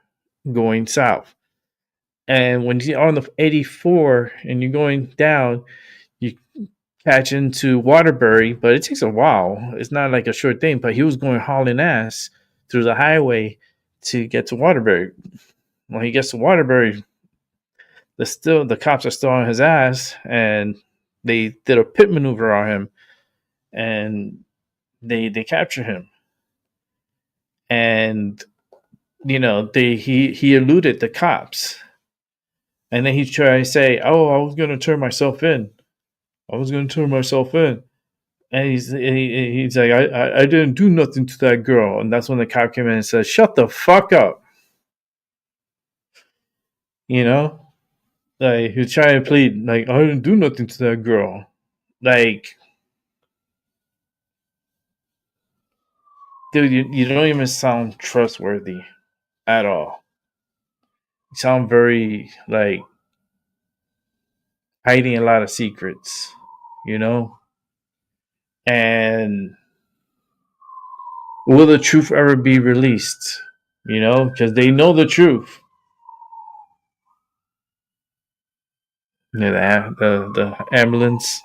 going south. And when you're on the 84 and you're going down, you catch into Waterbury, but it takes a while. It's not like a short thing, but he was going hauling ass through the highway to get to Waterbury. When he gets to Waterbury, the cops are still on his ass, and they did a pit maneuver on him, and they capture him. And he eluded the cops, and then he tried to say, "Oh, I was going to turn myself in. And he's like, I didn't do nothing to that girl. And that's when the cop came in and said, "Shut the fuck up." Like, he was trying to plead, like, "I didn't do nothing to that girl." Like, dude, you don't even sound trustworthy at all. You sound very, like, hiding a lot of secrets, And will the truth ever be released? Because they know the truth. The ambulance.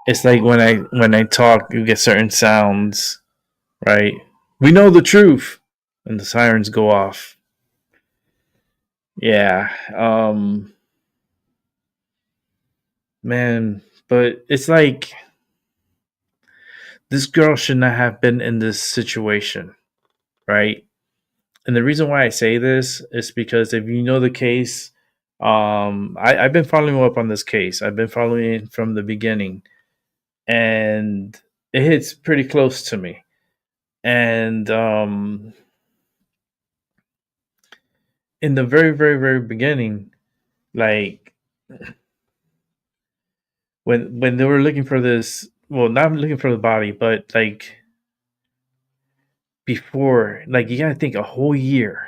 It's like when I talk, you get certain sounds, right? We know the truth, and the sirens go off. Yeah, man, but it's like this girl should not have been in this situation, right? And the reason why I say this is because if you know the case, I've been following up on this case. I've been following it from the beginning, and it hits pretty close to me. And in the very, very, very beginning, like when they were looking for this, well, not looking for the body, but like before, like you gotta think a whole year,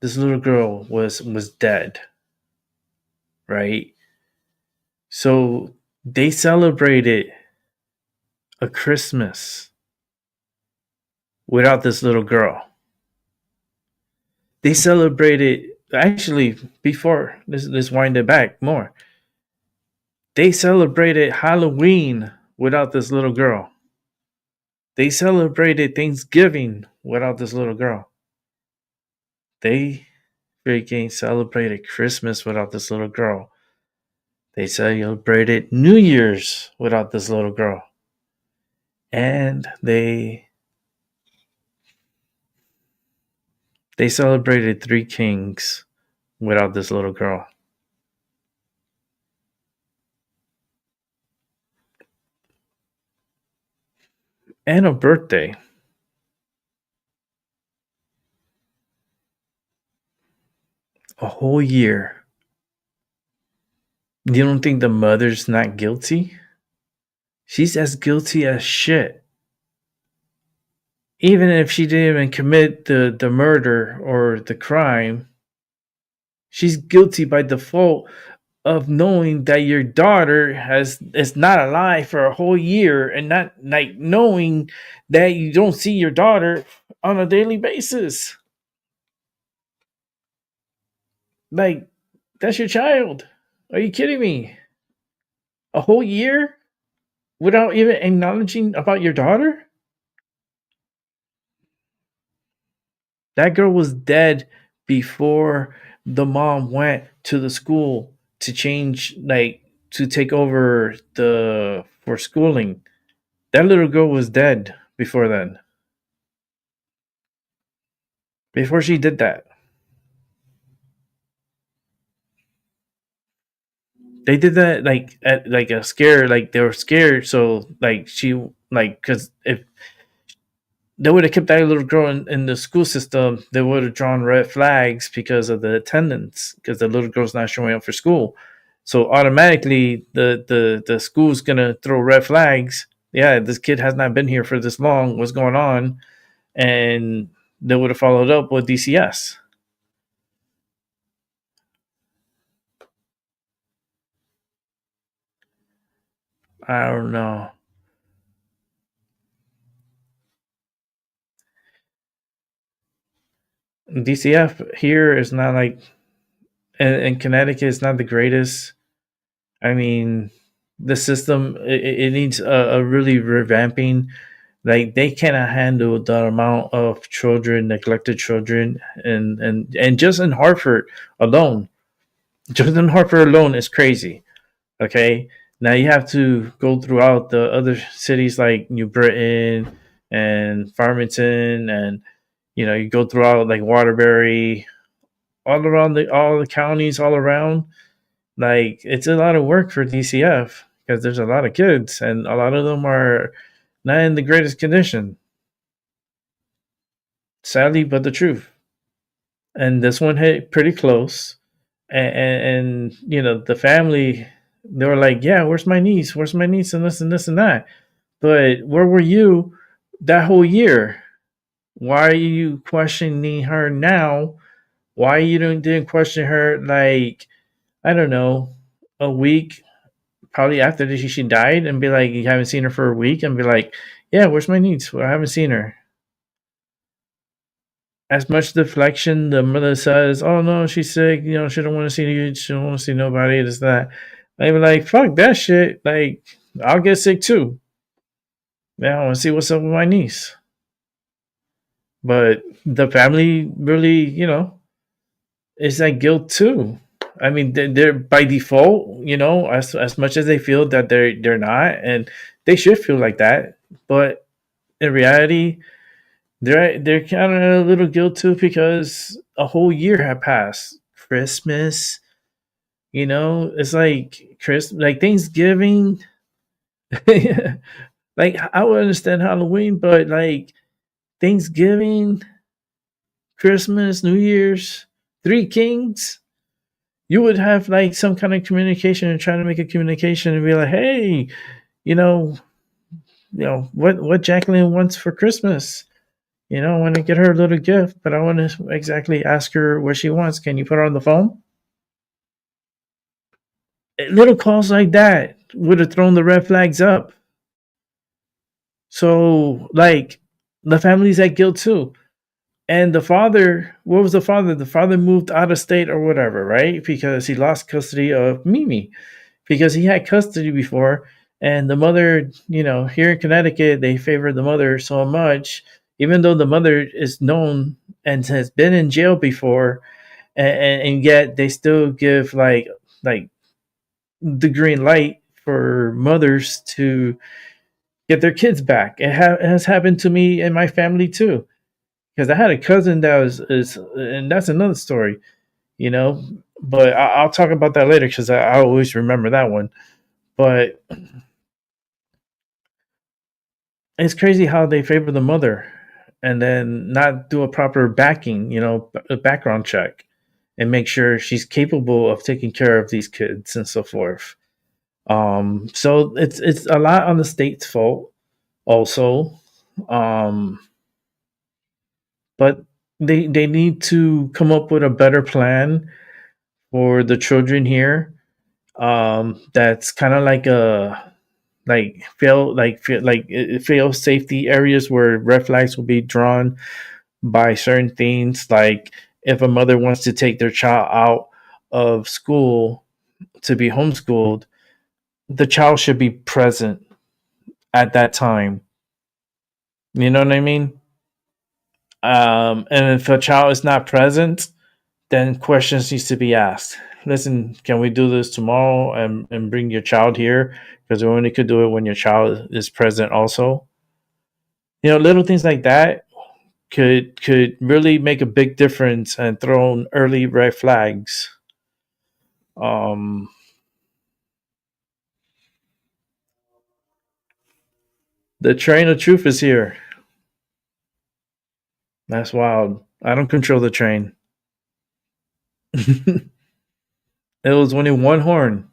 this little girl was dead, right? So they celebrated a Christmas without this little girl. They celebrated, actually, before let's wind it back more. They celebrated Halloween without this little girl. They celebrated Thanksgiving without this little girl. They freaking celebrated Christmas without this little girl. They celebrated New Year's without this little girl. And they celebrated Three Kings without this little girl. And a birthday. A whole year. You don't think the mother's not guilty? She's as guilty as shit. Even if she didn't even commit the murder or the crime, she's guilty by default of knowing that your daughter is not alive for a whole year, and not like knowing that you don't see your daughter on a daily basis. Like, that's your child. Are you kidding me? A whole year without even acknowledging about your daughter? That girl was dead before the mom went to the school to change, like, to take over for schooling. That little girl was dead before then. Before she did that. They did that like at like a scare, like they were scared, so like she, like, because if they would have kept that little girl in the school system, they would have drawn red flags because of the attendance, because the little girl's not showing up for school. So automatically the school's gonna throw red flags. Yeah, this kid has not been here for this long. What's going on? And they would have followed up with DCS. I don't know. DCF here is not like, and Connecticut is not the greatest. I mean, the system, it needs a really revamping. Like, they cannot handle the amount of children, neglected children, and just in Hartford alone, is crazy. Okay, now you have to go throughout the other cities like New Britain and Farmington, and you go throughout like Waterbury, all the counties all around. Like, it's a lot of work for DCF because there's a lot of kids, and a lot of them are not in the greatest condition. Sadly, but the truth. And this one hit pretty close, and the family, they were like, "Yeah, where's my niece? Where's my niece?" And this and this and that. But where were you that whole year? Why are you questioning her now? Why you didn't question her, like, I don't know, a week probably after she died, and be like, you haven't seen her for a week, and be like, "Yeah, where's my niece? Well, I haven't seen her." As much deflection, the mother says, "Oh no, she's sick. She don't want to see you. She don't want to see nobody. This that." I be like, "Fuck that shit. Like, I'll get sick too. Yeah, I want to see what's up with my niece." But the family really, it's that guilt too. I mean, they're by default, as much as they feel that they're not, and they should feel like that. But in reality, they're kind of a little guilt too, because a whole year had passed. Christmas, it's like like Thanksgiving. Like, I would understand Halloween, but like Thanksgiving, Christmas, New Year's, Three Kings, you would have like some kind of communication and try to make a communication and be like, "Hey, you know, what Jacqueline wants for Christmas. I want to get her a little gift, but I want to exactly ask her what she wants. Can you put her on the phone?" Little calls like that would have thrown the red flags up. So, like, the family's at guilt too. And the father, what was the father? The father moved out of state or whatever, right? Because he lost custody of Mimi, because he had custody before. And the mother, here in Connecticut, they favor the mother so much, even though the mother is known and has been in jail before, and yet they still give like the green light for mothers to get their kids back. It has happened to me and my family too, because I had a cousin that and that's another story, you know. But I'll talk about that later, because I always remember that one. But it's crazy how they favor the mother and then not do a proper backing, a background check, and make sure she's capable of taking care of these kids and so forth. So it's a lot on the state's fault also. But they need to come up with a better plan for the children here. That's kind of like a fail safety areas where red flags will be drawn by certain things. Like, if a mother wants to take their child out of school to be homeschooled, the child should be present at that time. You know what I mean? And if a child is not present, then questions needs to be asked. Listen, can we do this tomorrow and bring your child here? Because we only could do it when your child is present also. Little things like that could really make a big difference and throw in early red flags. The train of truth is here. That's wild. I don't control the train. It was only one horn.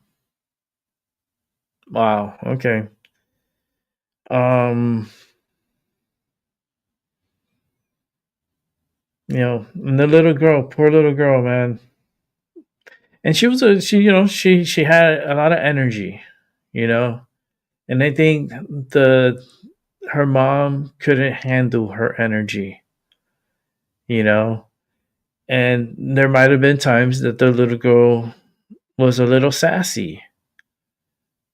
Wow. Okay. And the little girl, poor little girl, man. And she had a lot of energy, and I think her mom couldn't handle her energy, And there might have been times that the little girl was a little sassy,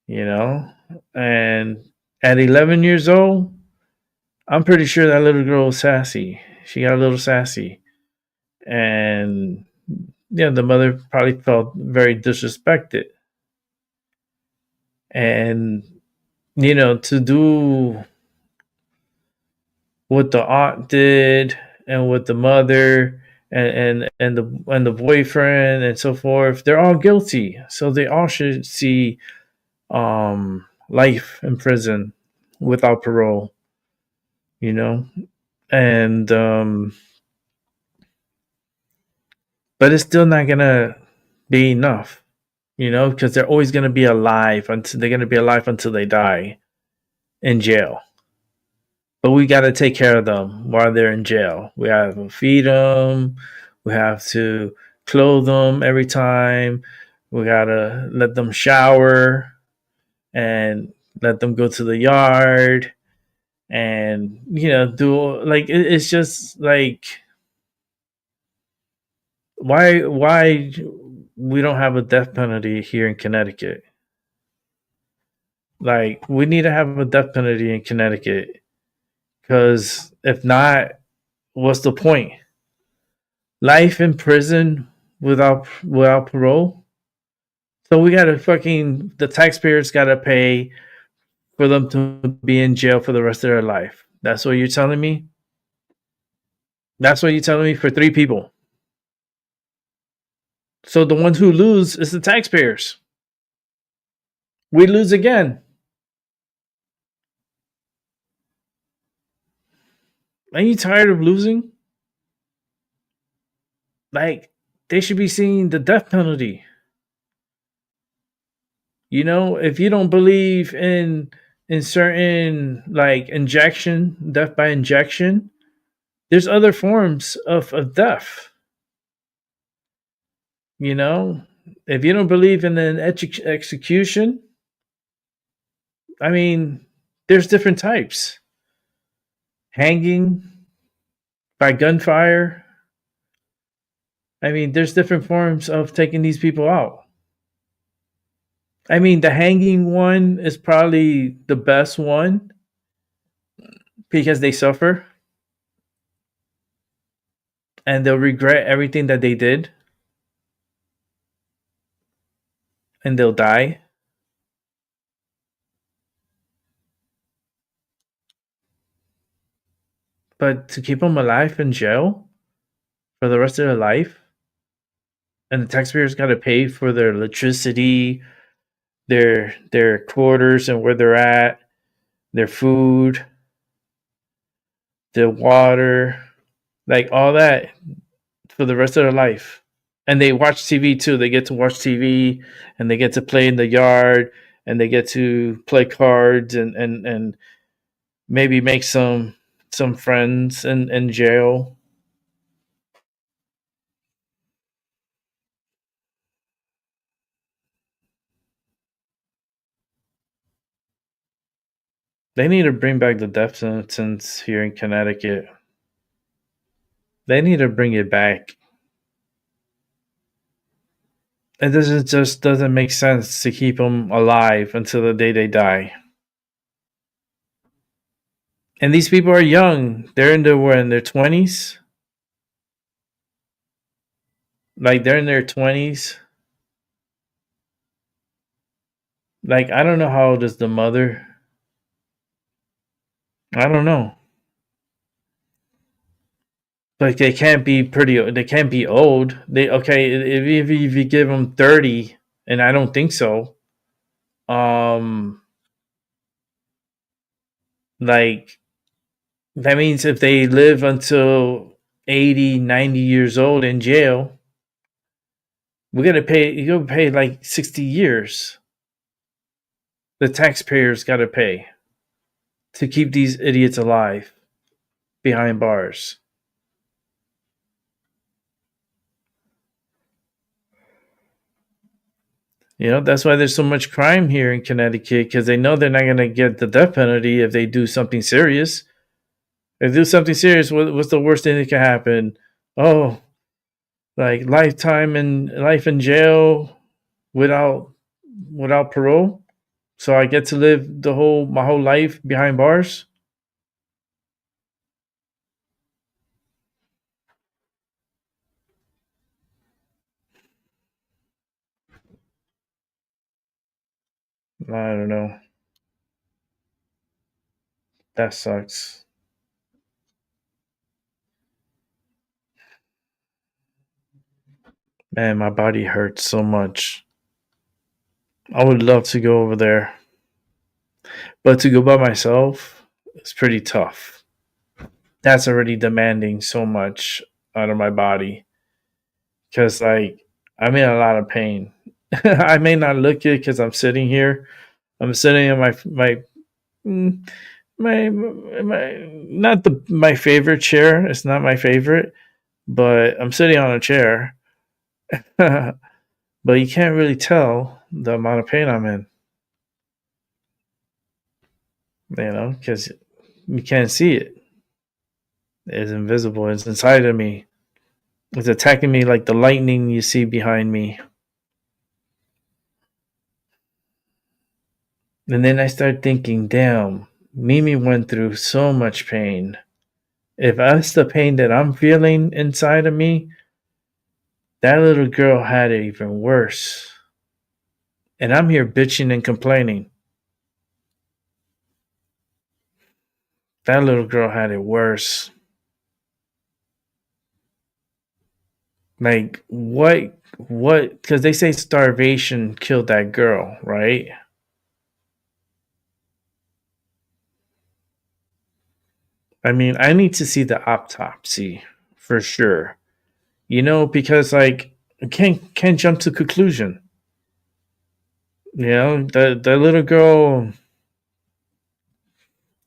and at 11 years old, I'm pretty sure that little girl was sassy. She got a little sassy. And the mother probably felt very disrespected. And, to do what the aunt did and what the mother and the boyfriend and so forth, they're all guilty. So they all should see life in prison without parole, and but it's still not gonna be enough, because they're always gonna be alive until they die in jail. But we got to take care of them while they're in jail. We have to feed them. We have to clothe them every time. We got to let them shower and let them go to the yard and, do like, it's just like, why we don't have a death penalty here in Connecticut? Like, we need to have a death penalty in Connecticut. Because if not, what's the point? Life in prison without parole? So we gotta the taxpayers gotta pay for them to be in jail for the rest of their life. That's what you're telling me? That's what you're telling me for 3 people. So the ones who lose is the taxpayers. We lose again. Are you tired of losing? Like, they should be seeing the death penalty. If you don't believe in certain like death by injection, there's other forms of death. If you don't believe in an execution, I mean, there's different types. Hanging by gunfire. I mean, there's different forms of taking these people out. I mean, the hanging one is probably the best one because they suffer and they'll regret everything that they did and they'll die. But to keep them alive in jail for the rest of their life, and the taxpayers got to pay for their electricity, their quarters and where they're at, their food, their water, like all that for the rest of their life. And they watch TV too. They get to watch TV and they get to play in the yard and they get to play cards and maybe make some friends in jail. They need to bring back the death sentence here in Connecticut. They need to bring it back. It doesn't make sense to keep them alive until the day they die. And these people are young. They're in their 20s. Like, they're in their 20s. Like, I don't know how old is the mother. I don't know. Like, they can't be they can't be old. If you give them 30, and I don't think so. Like, that means if they live until 80, 90 years old in jail, you gotta pay like 60 years. The taxpayers gotta pay to keep these idiots alive behind bars. That's why there's so much crime here in Connecticut, because they know they're not going to get the death penalty if they do something serious. If they do something serious, what's the worst thing that can happen? Oh, like life in jail without parole. So I get to live my whole life behind bars. I don't know. That sucks. Man, my body hurts so much. I would love to go over there, but to go by myself, it's pretty tough. That's already demanding so much out of my body because, like, I'm in a lot of pain. I may not look it because I'm sitting here. I'm sitting in mm, my not my favorite chair. It's not my favorite, but I'm sitting on a chair. But you can't really tell the amount of pain I'm in, because you can't see it. It's invisible. It's inside of me. It's attacking me like the lightning you see behind me. And then I start thinking, damn, Mimi went through so much pain. If that's the pain that I'm feeling inside of me, that little girl had it even worse. And I'm here bitching and complaining. That little girl had it worse. Like, what, because they say starvation killed that girl, right? I mean, I need to see the autopsy for sure. Because like I can't jump to conclusion. The little girl,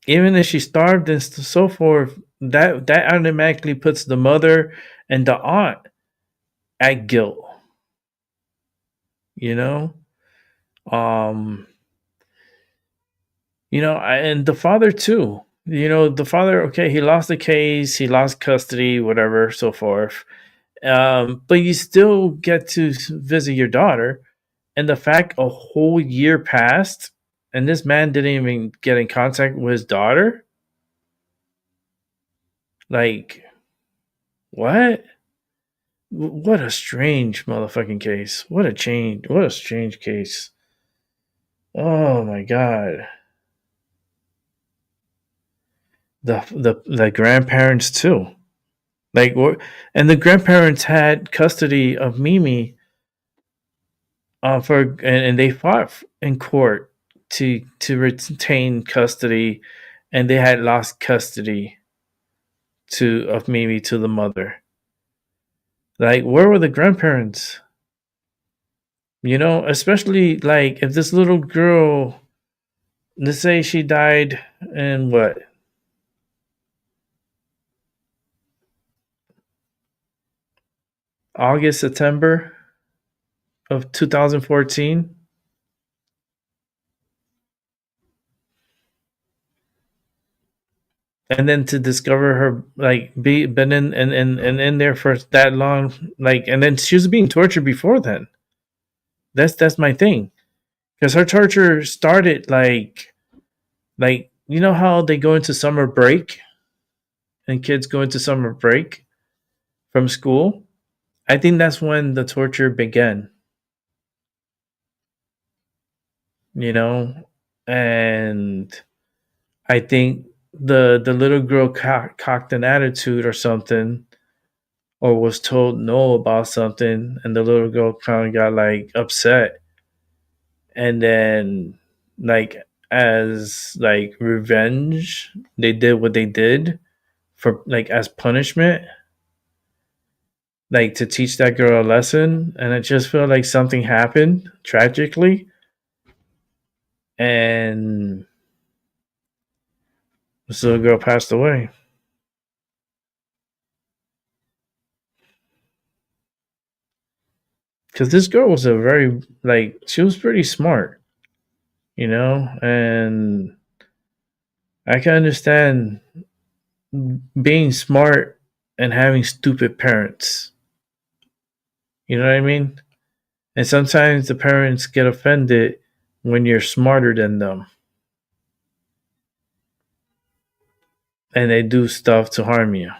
even if she starved and so forth, that automatically puts the mother and the aunt at guilt. You know, um, and the father too. The father. Okay, he lost the case, he lost custody, whatever, so forth. But you still get to visit your daughter, and the fact a whole year passed, and this man didn't even get in contact with his daughter. Like, what? What a strange motherfucking case. What a strange case. Oh my god. The grandparents too. Like, and the grandparents had custody of Mimi, and they fought in court to retain custody, and they had lost custody of Mimi to the mother. Like, where were the grandparents? Especially like if this little girl, let's say she died in what? August, September of 2014. And then to discover her, like, been in there for that long, like, and then she was being tortured before then. That's my thing, because her torture started like how they go into summer break, and kids go into summer break from school. I think that's when the torture began. And I think the little girl cocked an attitude or something, or was told no about something, and the little girl kind of got like upset, and then like as like revenge, they did what they did for like as punishment, like to teach that girl a lesson. And I just feel like something happened tragically, and this little girl passed away. Because this girl was she was pretty smart, and I can understand being smart and having stupid parents. You know what I mean? And sometimes the parents get offended when you're smarter than them. And they do stuff to harm you.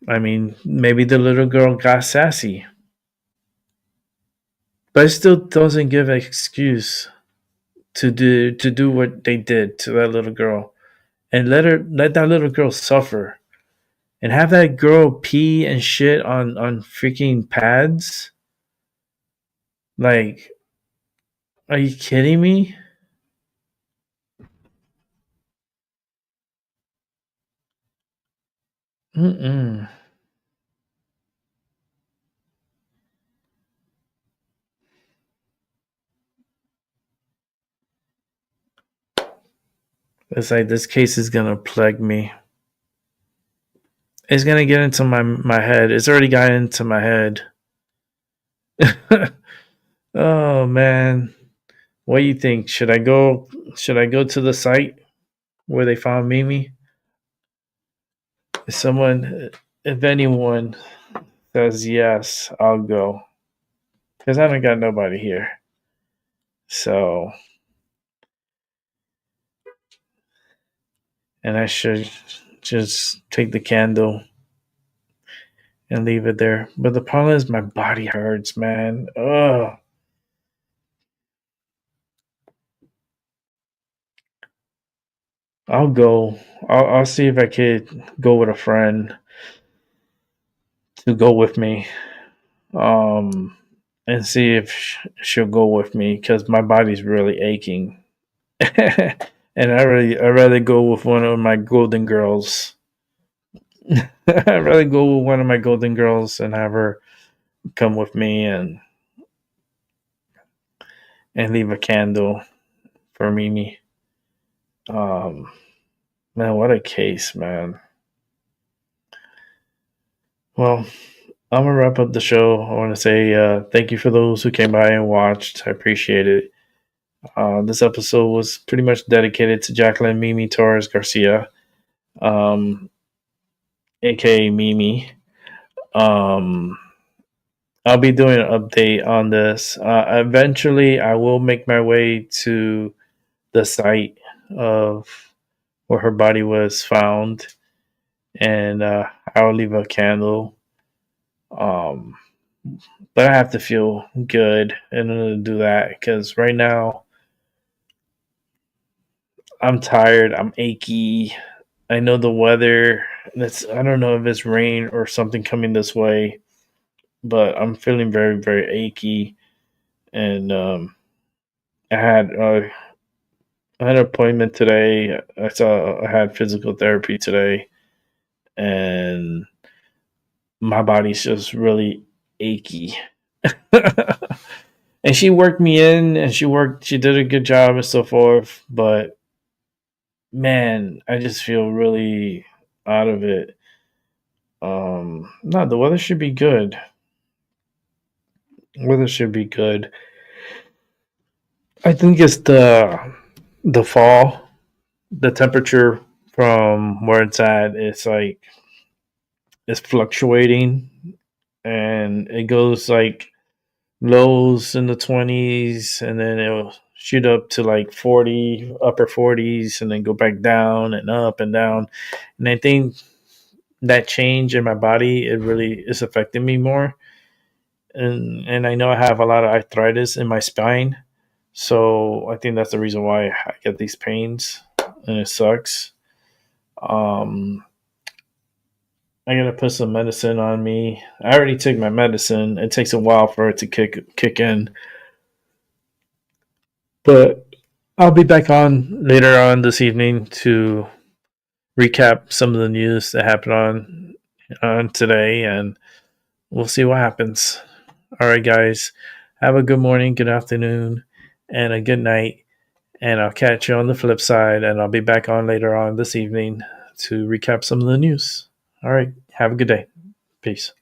I mean, maybe the little girl got sassy. But it still doesn't give an excuse to do what they did to that little girl. And let that little girl suffer. And have that girl pee and shit on freaking pads. Like, are you kidding me? Mm-mm. It's like this case is gonna plague me. It's gonna get into my head. It's already got into my head. Oh man. What do you think? Should I go to the site where they found Mimi? If anyone says yes, I'll go. Because I don't got nobody here. So, and I should just take the candle and leave it there. But the problem is my body hurts, man. Ugh. I'll go. I'll see if I could go with a friend to go with me. And see if she'll go with me because my body's really aching. And I'd rather go with one of my golden girls. I'd rather go with one of my golden girls and have her come with me and leave a candle for Mimi. Man, what a case, man. Well, I'm gonna wrap up the show. I want to say thank you for those who came by and watched. I appreciate it. This episode was pretty much dedicated to Jacqueline Mimi Torres Garcia, aka Mimi. I'll be doing an update on this. Eventually, I will make my way to the site of where her body was found, and I'll leave a candle. But I have to feel good in order to do that because right now I'm tired. I'm achy. I know the weather. I don't know if it's rain or something coming this way, but I'm feeling very, very achy. And I had an appointment today. I had physical therapy today, and my body's just really achy. And she worked me in, and she did a good job and so forth. But man, I just feel really out of it. No, the weather should be good. Weather should be good. I think it's the fall, the temperature from where it's at. It's fluctuating, and it goes like lows in the 20s, and then it'll shoot up to like 40, upper 40s, and then go back down and up and down. And I think that change in my body, it really is affecting me more. And I know I have a lot of arthritis in my spine, so I think that's the reason why I get these pains, and it sucks. I gotta put some medicine on me. I already took my medicine. It takes a while for it to kick in, but I'll be back on later on this evening to recap some of the news that happened on today, and we'll see what happens. All right, guys, have a good morning, good afternoon, and a good night. And I'll catch you on the flip side, and I'll be back on later on this evening to recap some of the news. All right, have a good day. Peace.